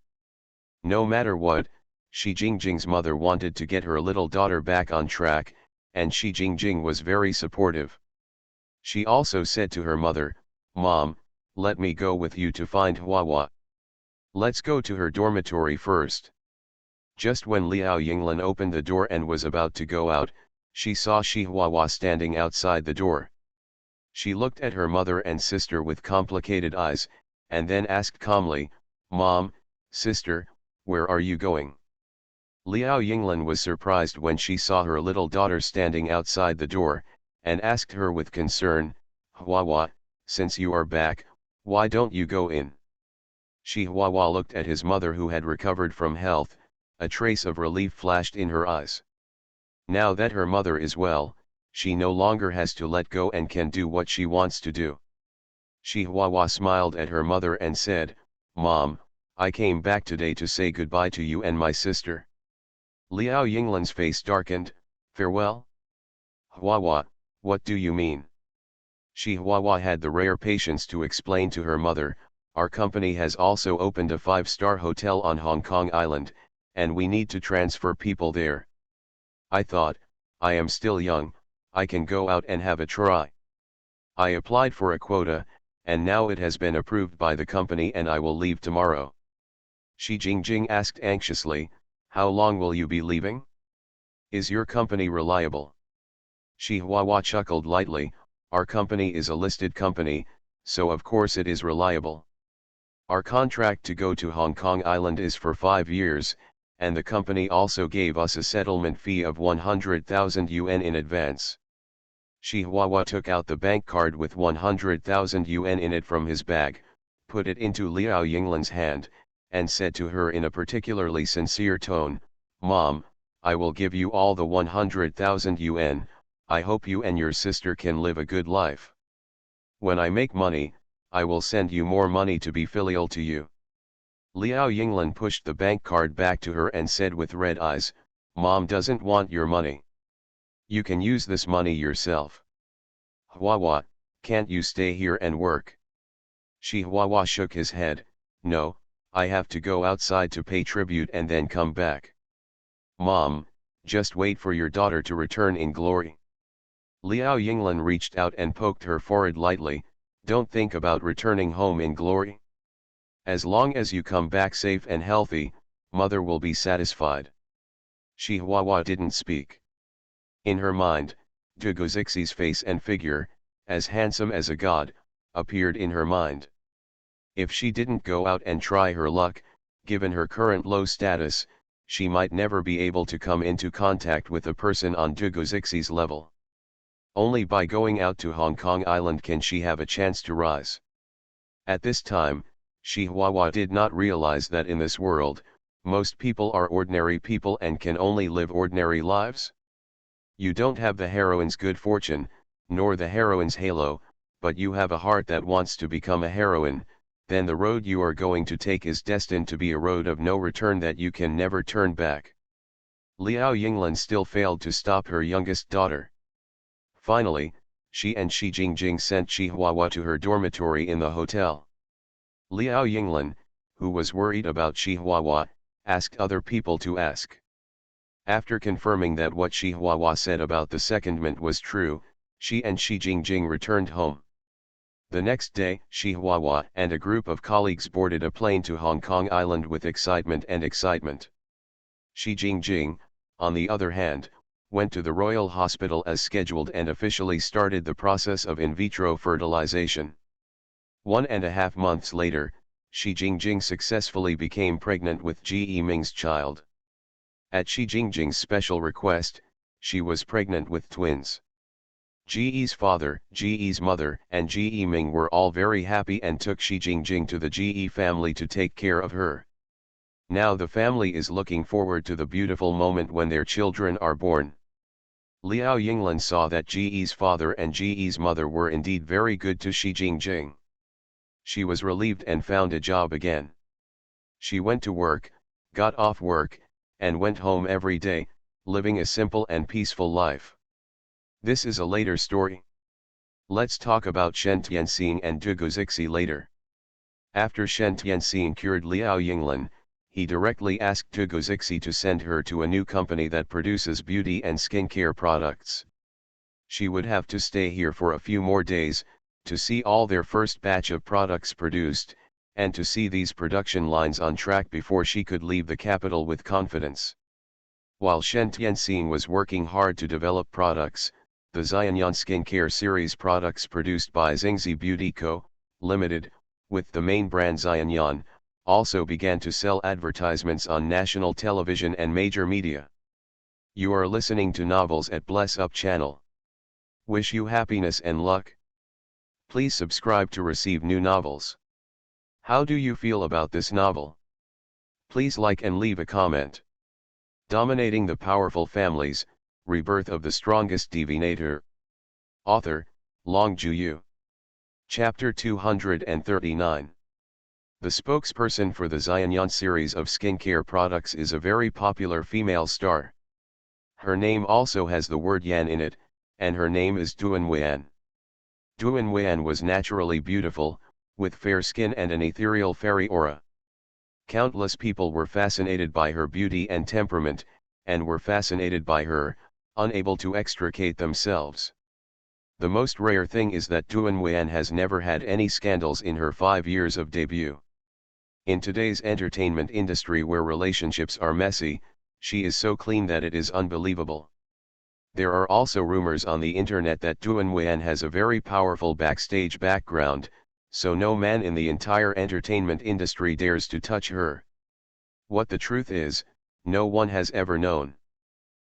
No matter what, Shi Jingjing's mother wanted to get her little daughter back on track, and Shi Jingjing was very supportive. She also said to her mother, "Mom, let me go with you to find Huahua. Let's go to her dormitory first." Just when Liao Yinglan opened the door and was about to go out, she saw Shi Huahua standing outside the door. She looked at her mother and sister with complicated eyes, and then asked calmly, "Mom, sister, where are you going?" Liao Yinglan was surprised when she saw her little daughter standing outside the door, and asked her with concern, "Huahua, since you are back, why don't you go in?" Shi Huahua looked at his mother who had recovered from health, a trace of relief flashed in her eyes. Now that her mother is well, she no longer has to let go and can do what she wants to do. Shi Huahua smiled at her mother and said, "Mom, I came back today to say goodbye to you and my sister." Liao Yinglan's face darkened. "Farewell? Huahua, what do you mean?" Shi Huahua had the rare patience to explain to her mother, "Our company has also opened a five-star hotel on Hong Kong Island, and we need to transfer people there. I thought, I am still young, I can go out and have a try. I applied for a quota, and now it has been approved by the company and I will leave tomorrow." Shi Jingjing asked anxiously, "How long will you be leaving? Is your company reliable?" Shi Huahua chuckled lightly, "Our company is a listed company, so of course it is reliable. Our contract to go to Hong Kong Island is for 5 years, and the company also gave us a settlement fee of 100,000 yuan in advance." Shi Huahua took out the bank card with 100,000 yuan in it from his bag, put it into Liao Yinglan's hand, and said to her in a particularly sincere tone, "Mom, I will give you all the 100,000 yuan, I hope you and your sister can live a good life. When I make money, I will send you more money to be filial to you." Liao Yinglan pushed the bank card back to her and said with red eyes, "Mom doesn't want your money. You can use this money yourself. Huahua, can't you stay here and work?" Shi Huahua shook his head, "No, I have to go outside to pay tribute and then come back." "Mom, just wait for your daughter to return in glory." Liao Yinglan reached out and poked her forehead lightly, "Don't think about returning home in glory. As long as you come back safe and healthy, mother will be satisfied." Shi Huahua didn't speak. In her mind, Dugu Zixi's face and figure, as handsome as a god, appeared in her mind. If she didn't go out and try her luck, given her current low status, she might never be able to come into contact with a person on Dugu Zixi's level. Only by going out to Hong Kong Island can she have a chance to rise. At this time, Shi Huahua did not realize that in this world, most people are ordinary people and can only live ordinary lives. You don't have the heroine's good fortune, nor the heroine's halo, but you have a heart that wants to become a heroine, then the road you are going to take is destined to be a road of no return that you can never turn back. Liao Yinglan still failed to stop her youngest daughter. Finally, she and Shi Jingjing sent Shi Huahua to her dormitory in the hotel. Liao Yinglan, who was worried about Shi Huahua, asked other people to ask. After confirming that what Shi Huahua said about the secondment was true, she and Shi Jingjing returned home. The next day, Shi Huahua and a group of colleagues boarded a plane to Hong Kong Island with excitement. Shi Jingjing, on the other hand, went to the Royal Hospital as scheduled and officially started the process of in vitro fertilization. 1.5 months later, Shi Jingjing successfully became pregnant with Ji Yiming's child. At Shi Jingjing's special request, she was pregnant with twins. Ge's father, Ge's mother, and Ge Ming were all very happy and took Shi Jingjing to the Ge family to take care of her. Now the family is looking forward to the beautiful moment when their children are born. Liao Yinglan saw that Ge's father and Ge's mother were indeed very good to Shi Jingjing. She was relieved and found a job again. She went to work, got off work, and went home every day, living a simple and peaceful life. This is a later story. Let's talk about Shen Tianxing and Du Guozixi later. After Shen Tianxing cured Liao Yinglan, he directly asked Du Guozixi to send her to a new company that produces beauty and skincare products. She would have to stay here for a few more days, to see all their first batch of products produced, and to see these production lines on track before she could leave the capital with confidence. While Shen Tianxing was working hard to develop products, the Xianyan skincare series products produced by Xingzi Beauty Co., Limited, with the main brand Xianyan, also began to sell advertisements on national television and major media. You are listening to Novels at Bless Up channel. Wish you happiness and luck. Please subscribe to receive new novels. How do you feel about this novel? Please like and leave a comment. Dominating the Powerful Families, Rebirth of the Strongest Divinator. Author, Long Juyu. Chapter 239. The spokesperson for the Xianyan series of skincare products is a very popular female star. Her name also has the word Yan in it, and her name is Duan Weian. Duan Weian was naturally beautiful, with fair skin and an ethereal fairy aura. Countless people were fascinated by her beauty and temperament, and were fascinated by her, unable to extricate themselves. The most rare thing is that Duan Weian has never had any scandals in her 5 years of debut. In today's entertainment industry where relationships are messy, she is so clean that it is unbelievable. There are also rumors on the internet that Duan Weian has a very powerful backstage background, so no man in the entire entertainment industry dares to touch her. What the truth is, no one has ever known.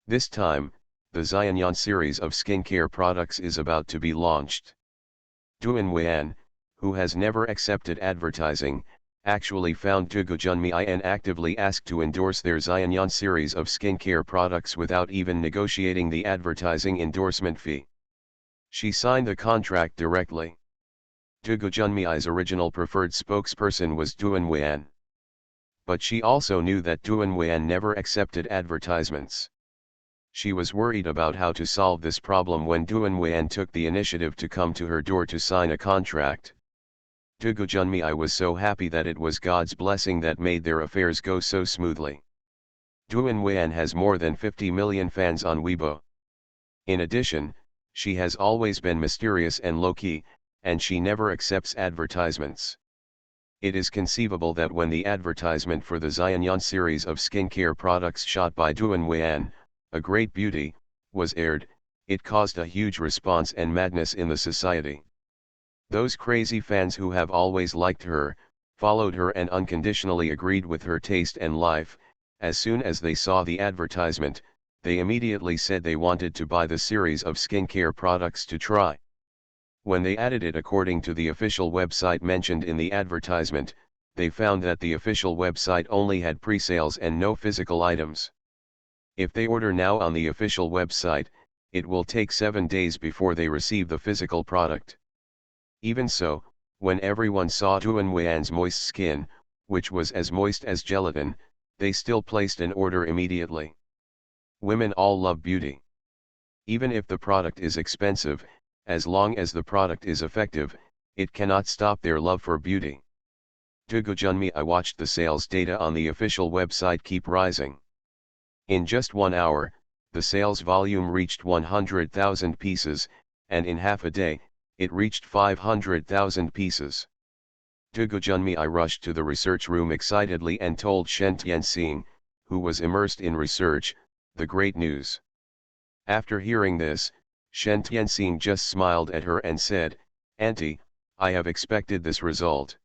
This time, the Xianyan series of skincare products is about to be launched. Duan Weian, who has never accepted advertising, actually found Du Guozixi and actively asked to endorse their Xianyan series of skincare products without even negotiating the advertising endorsement fee. She signed the contract directly. Du Guozixi's original preferred spokesperson was Duan Weian. But she also knew that Duan Weian never accepted advertisements. She was worried about how to solve this problem when Duan Weian took the initiative to come to her door to sign a contract. Du Guozixi was so happy that it was God's blessing that made their affairs go so smoothly. Duan Weian has more than 50 million fans on Weibo. In addition, she has always been mysterious and low-key, and she never accepts advertisements. It is conceivable that when the advertisement for the Xianyan series of skincare products shot by Duan Weian, A Great Beauty, was aired, it caused a huge response and madness in the society. Those crazy fans who have always liked her, followed her and unconditionally agreed with her taste and life, as soon as they saw the advertisement, they immediately said they wanted to buy the series of skincare products to try. When they added it according to the official website mentioned in the advertisement, they found that the official website only had pre-sales and no physical items. If they order now on the official website, it will take 7 days before they receive the physical product. Even so, when everyone saw Duan Weian's moist skin, which was as moist as gelatin, they still placed an order immediately. Women all love beauty. Even if the product is expensive, as long as the product is effective, it cannot stop their love for beauty. Du Guozixi watched the sales data on the official website keep rising. In just 1 hour, the sales volume reached 100,000 pieces, and in half a day, it reached 500,000 pieces. Du Guozixi rushed to the research room excitedly and told Shen Tianxing, who was immersed in research, the great news. After hearing this, Shen Tianxing just smiled at her and said, "Auntie, I have expected this result.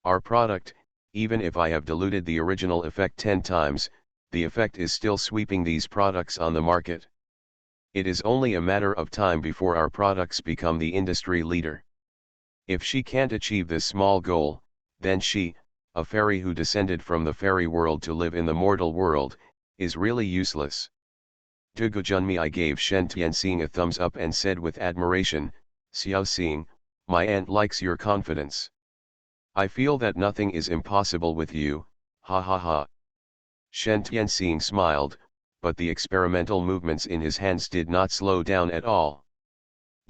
Our product, even if I have diluted the original effect 10 times, the effect is still sweeping these products on the market." It is only a matter of time before our products become the industry leader. If she can't achieve this small goal, then she, a fairy who descended from the fairy world to live in the mortal world, is really useless. Dugu Junmi I gave Shen Tianxing a thumbs up and said with admiration, Xiao Xing, my aunt likes your confidence. I feel that nothing is impossible with you, ha ha ha. Shen Tianxing smiled, but the experimental movements in his hands did not slow down at all.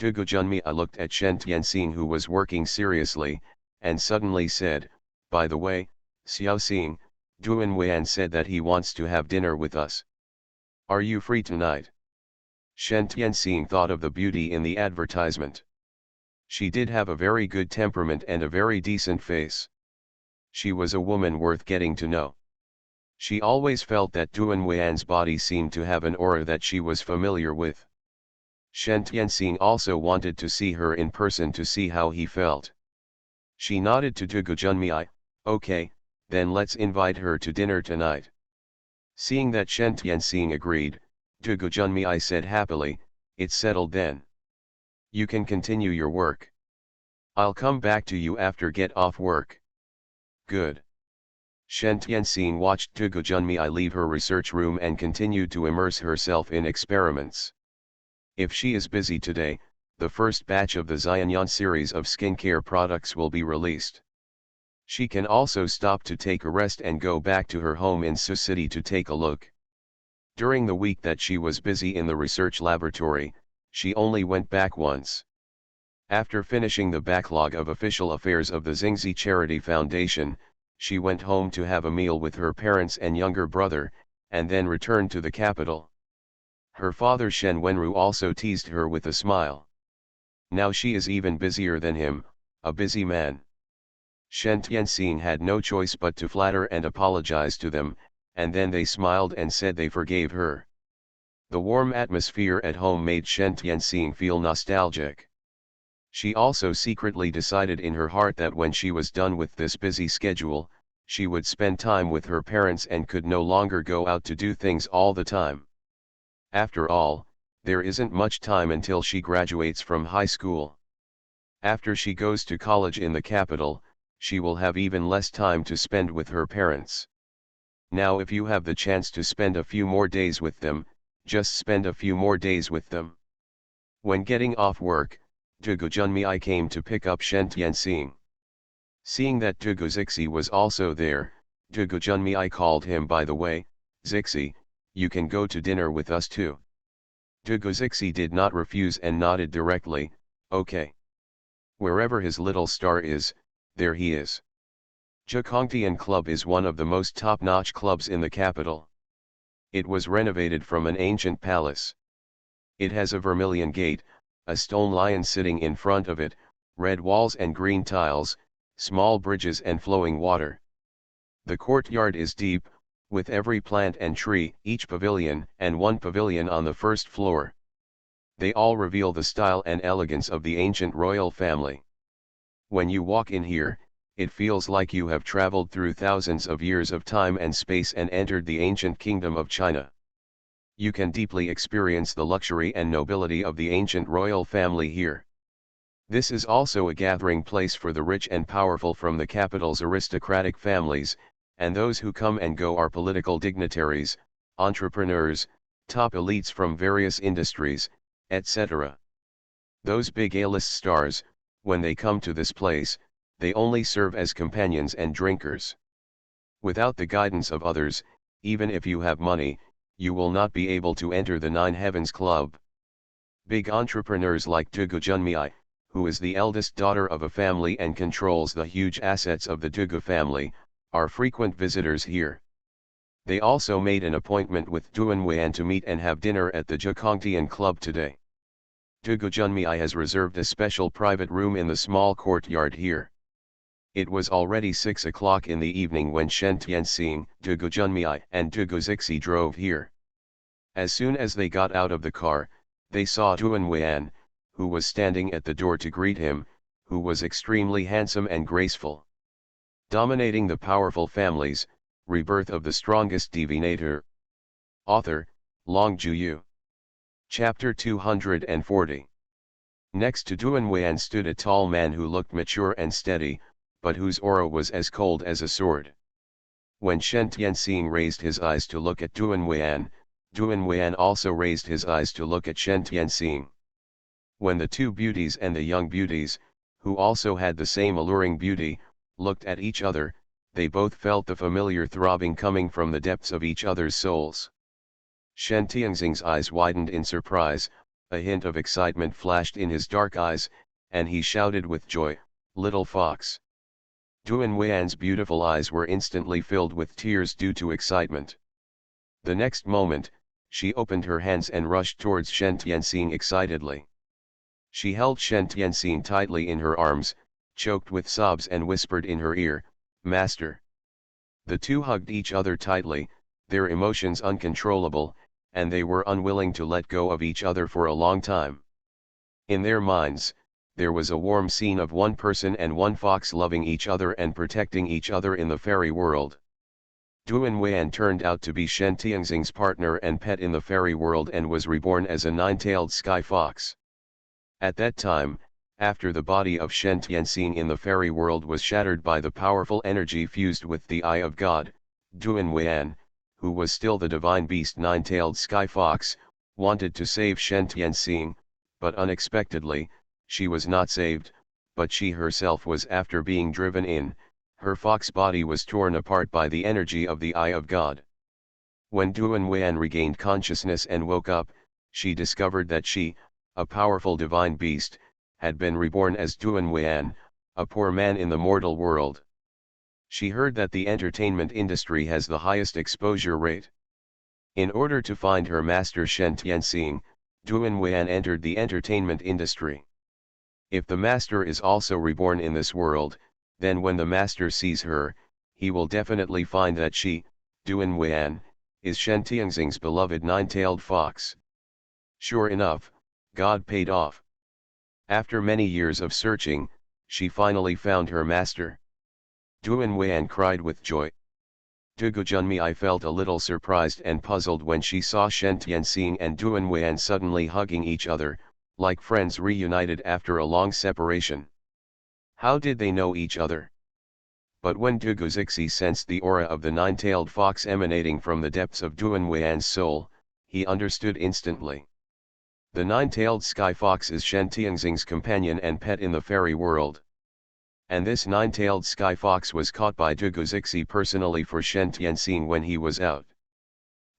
Dugu Junmi I looked at Shen Tianxing who was working seriously, and suddenly said, by the way, Xiao Xing, Duan Weian said that he wants to have dinner with us. Are you free tonight? Shen Tianxing thought of the beauty in the advertisement. She did have a very good temperament and a very decent face. She was a woman worth getting to know. She always felt that Duan Weian's body seemed to have an aura that she was familiar with. Shen Tianxing also wanted to see her in person to see how he felt. She nodded to Dugu Junmi. Okay, then let's invite her to dinner tonight. Seeing that Shen Tianxing agreed, Dugu Junmi said happily, it's settled then. You can continue your work. I'll come back to you after get off work. Good. Shen Tianxing watched Dugu Junmi leave her research room and continued to immerse herself in experiments. If she is busy today, the first batch of the Xianyan series of skincare products will be released. She can also stop to take a rest and go back to her home in Su City to take a look. During the week that she was busy in the research laboratory, she only went back once. After finishing the backlog of official affairs of the Xingzi Charity Foundation, she went home to have a meal with her parents and younger brother, and then returned to the capital. Her father Shen Wenru also teased her with a smile. Now she is even busier than him, a busy man. Shen Tianxing had no choice but to flatter and apologize to them, and then they smiled and said they forgave her. The warm atmosphere at home made Shen Tianxing feel nostalgic. She also secretly decided in her heart that when she was done with this busy schedule, she would spend time with her parents and could no longer go out to do things all the time. After all, there isn't much time until she graduates from high school. After she goes to college in the capital, she will have even less time to spend with her parents. Now if you have the chance to spend a few more days with them, just spend a few more days with them. When getting off work, Dugu Junmi came to pick up Shen Tianxing. Seeing that Dugu Zixi was also there, Dugu Junmi called him by the way, Zixi, you can go to dinner with us too. Dugu Zixi did not refuse and nodded directly, okay. Wherever his little star is, there he is. Zhikongtian Club is one of the most top-notch clubs in the capital. It was renovated from an ancient palace. It has a vermilion gate, a stone lion sitting in front of it, red walls and green tiles, small bridges and flowing water. The courtyard is deep, with every plant and tree, each pavilion and one pavilion on the first floor. They all reveal the style and elegance of the ancient royal family. When you walk in here, it feels like you have traveled through thousands of years of time and space and entered the ancient kingdom of China. You can deeply experience the luxury and nobility of the ancient royal family here. This is also a gathering place for the rich and powerful from the capital's aristocratic families, and those who come and go are political dignitaries, entrepreneurs, top elites from various industries, etc. Those big A-list stars, when they come to this place, they only serve as companions and drinkers. Without the guidance of others, even if you have money, you will not be able to enter the Nine Heavens Club. Big entrepreneurs like Dugu Junmi, who is the eldest daughter of a family and controls the huge assets of the Dugu family, are frequent visitors here. They also made an appointment with Duan Weian to meet and have dinner at the Zhikongtian Club today. Dugu Junmi has reserved a special private room in the small courtyard here. It was already 6 o'clock in the evening when Shen Tianxing, Dugu Junmi and Dugu Zixi drove here. As soon as they got out of the car, they saw Duan Weian, who was standing at the door to greet him, who was extremely handsome and graceful. Dominating the powerful families, Rebirth of the strongest Divinator. Author, Long Juyu. Chapter 240. Next to Duanwen stood a tall man who looked mature and steady, but whose aura was as cold as a sword. When Shen Tianxing raised his eyes to look at Duanwen, Duanwen also raised his eyes to look at Shen Tianxing. When the two beauties and the young beauties, who also had the same alluring beauty, looked at each other, they both felt the familiar throbbing coming from the depths of each other's souls. Shen Tianxing's eyes widened in surprise, a hint of excitement flashed in his dark eyes, and he shouted with joy, "Little fox!" Duanwen's beautiful eyes were instantly filled with tears due to excitement. The next moment, she opened her hands and rushed towards Shen Tianxing excitedly. She held Shen Tianxing tightly in her arms, choked with sobs and whispered in her ear, "Master." The two hugged each other tightly, their emotions uncontrollable, and they were unwilling to let go of each other for a long time. In their minds, there was a warm scene of one person and one fox loving each other and protecting each other in the fairy world. Duanwen turned out to be Shen Tianxing's partner and pet in the fairy world and was reborn as a nine-tailed sky fox. At that time, after the body of Shen Tianxing in the fairy world was shattered by the powerful energy fused with the Eye of God, Duanwen, who was still the divine beast nine-tailed sky fox, wanted to save Shen Tianxing, but unexpectedly, she was not saved, but she herself was. After being driven in, her fox body was torn apart by the energy of the Eye of God. When Duanwen regained consciousness and woke up, she discovered that she, a powerful divine beast, had been reborn as Duanwen, a poor man in the mortal world. She heard that the entertainment industry has the highest exposure rate. In order to find her master Shen Tianxing, Duanwen entered the entertainment industry. If the master is also reborn in this world, then when the master sees her, he will definitely find that she, Duanwen, is Shen Tianxing's beloved nine-tailed fox. Sure enough, God paid off. After many years of searching, she finally found her master. Duanwen cried with joy. I felt a little surprised and puzzled when she saw Shen Tianxing and Duanwen suddenly hugging each other, like friends reunited after a long separation. How did they know each other? But when Duguzixi sensed the aura of the nine-tailed fox emanating from the depths of Duanwen's soul, he understood instantly. The nine-tailed sky fox is Shen Tianxing's companion and pet in the fairy world. And this nine-tailed sky fox was caught by Duguzixi personally for Shen Tianxing when he was out.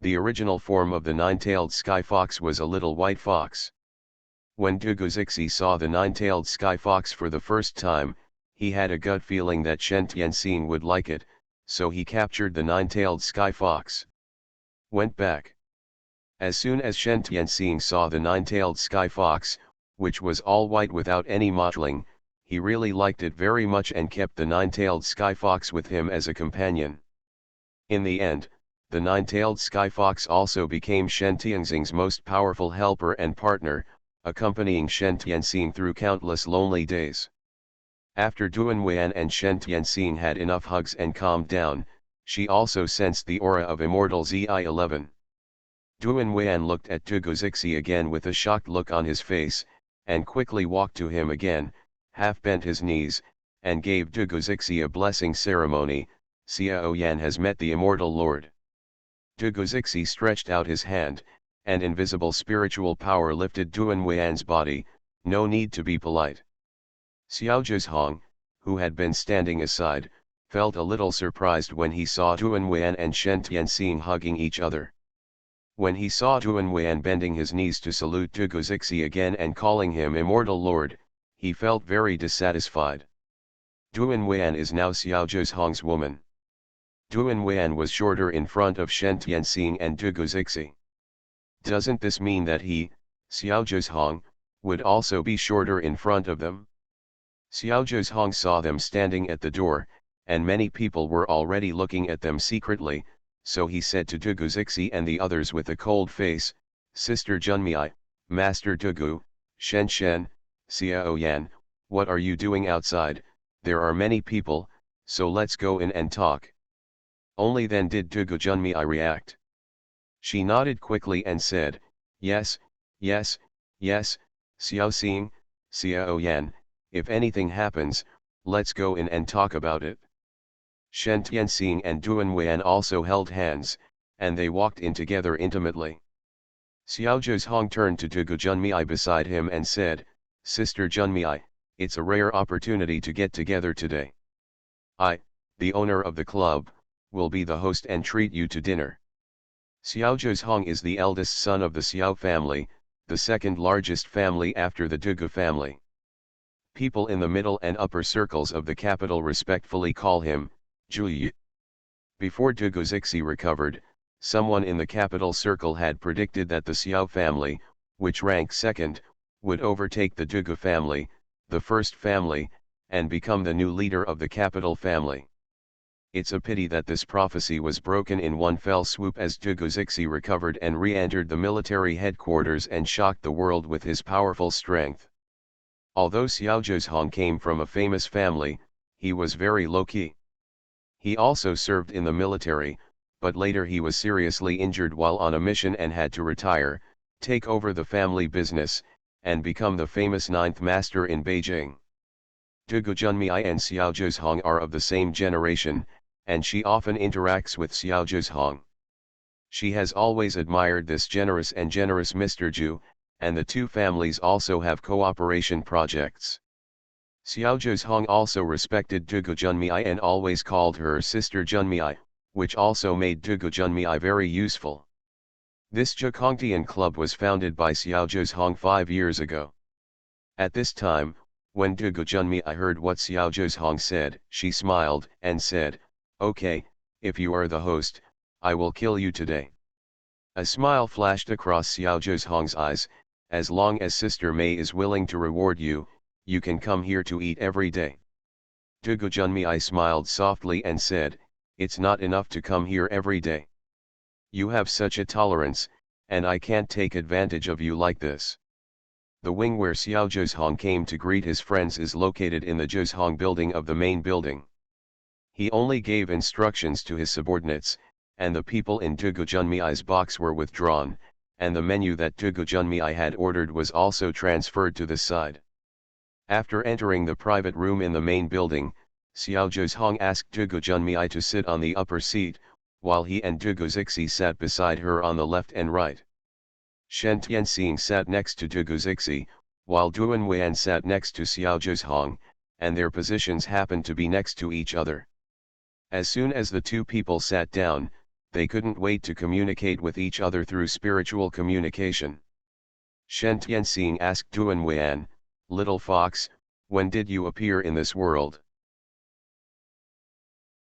The original form of the nine-tailed sky fox was a little white fox. When Duguzixi saw the nine-tailed sky fox for the first time, he had a gut feeling that Shen Tianxing would like it, so he captured the nine-tailed sky fox. Went back. As soon as Shen Tianxing saw the nine-tailed sky fox, which was all white without any mottling, he really liked it very much and kept the nine-tailed sky fox with him as a companion. In the end, the nine-tailed sky fox also became Shen Tianxing's most powerful helper and partner, accompanying Shen Tianxing through countless lonely days. After Duanwen and Shen Tianxing had enough hugs and calmed down, she also sensed the aura of immortal Zi-11. Duanwen looked at Duguzixi again with a shocked look on his face, and quickly walked to him again, half bent his knees, and gave Duguzixi a blessing ceremony. Xiao Yan has met the immortal Lord. Duguzixi stretched out his hand, and invisible spiritual power lifted Duanwen's body. No need to be polite. Xiao Zhizhong, who had been standing aside, felt a little surprised when he saw Duanwen and Shen Tianxing hugging each other. When he saw Duanwen bending his knees to salute Duguzixi again and calling him immortal Lord, he felt very dissatisfied. Duanwen is now Xiao Zhizhong's woman. Duanwen was shorter in front of Shen Tianxing and Duguzixi. Doesn't this mean that he, Xiao Zhizhong, would also be shorter in front of them? Xiao Zhizhong saw them standing at the door, and many people were already looking at them secretly, so he said to Duguzixi and the others with a cold face, "Sister Junmei, Master Dugu, Shen, Xiao Yan, what are you doing outside? There are many people, so let's go in and talk." Only then did Dugu Junmei react. She nodded quickly and said, yes, Yes, yes, Xiao Xing, Xiao Yan, if anything happens, let's go in and talk about it. Shen Tianxing and Duan Weian also held hands, and they walked in together intimately. Xiao Zhozhong turned to Dugu Junmei beside him and said, Sister Junmei, it's a rare opportunity to get together today. I, the owner of the club, will be the host and treat you to dinner. Xiao Zhozhong is the eldest son of the Xiao family, the second largest family after the Dugu family. People in the middle and upper circles of the capital respectfully call him, Zhuyi. Before Dugu Zixi recovered, someone in the capital circle had predicted that the Xiao family, which ranked second, would overtake the Dugu family, the first family, and become the new leader of the capital family. It's a pity that this prophecy was broken in one fell swoop as Dugu Zixi recovered and re-entered the military headquarters and shocked the world with his powerful strength. Although Xiao Zhozhong came from a famous family, he was very low-key. He also served in the military, but later he was seriously injured while on a mission and had to retire, take over the family business, and become the famous ninth master in Beijing. Dugu Junmei and Xiao Zhozhong are of the same generation, and she often interacts with Xiao Zhozhong. She has always admired this generous Mr. Zhu, and the two families also have cooperation projects. Xiao Zhozhong also respected Dugu Junmei and always called her Sister Junmei, which also made Dugu Junmei very useful. This Zhukongtian club was founded by Xiao Zhozhong 5 years ago. At this time, when Dugu Junmei heard what Xiao Zhozhong said, she smiled and said, Okay, if you are the host, I will kill you today. A smile flashed across Xiao Zhozhong's eyes, as long as Sister Mei is willing to reward you, you can come here to eat every day. Dugu Junmei smiled softly and said, It's not enough to come here every day. You have such a tolerance, and I can't take advantage of you like this. The wing where Xiao Zhozhong came to greet his friends is located in the Zhozhong building of the main building. He only gave instructions to his subordinates, and the people in Dugu Junmei's box were withdrawn, and the menu that Dugu Junmei had ordered was also transferred to the side. After entering the private room in the main building, Xiao Zhozhong asked Dugu Junmei to sit on the upper seat, while he and Dugu Zixi sat beside her on the left and right. Shen Tianxing sat next to Dugu Zixi, while Duan Weian sat next to Xiao Zhozhong, and their positions happened to be next to each other. As soon as the two people sat down, they couldn't wait to communicate with each other through spiritual communication. Shen Tianxing asked Duan Weian, Little fox, when did you appear in this world?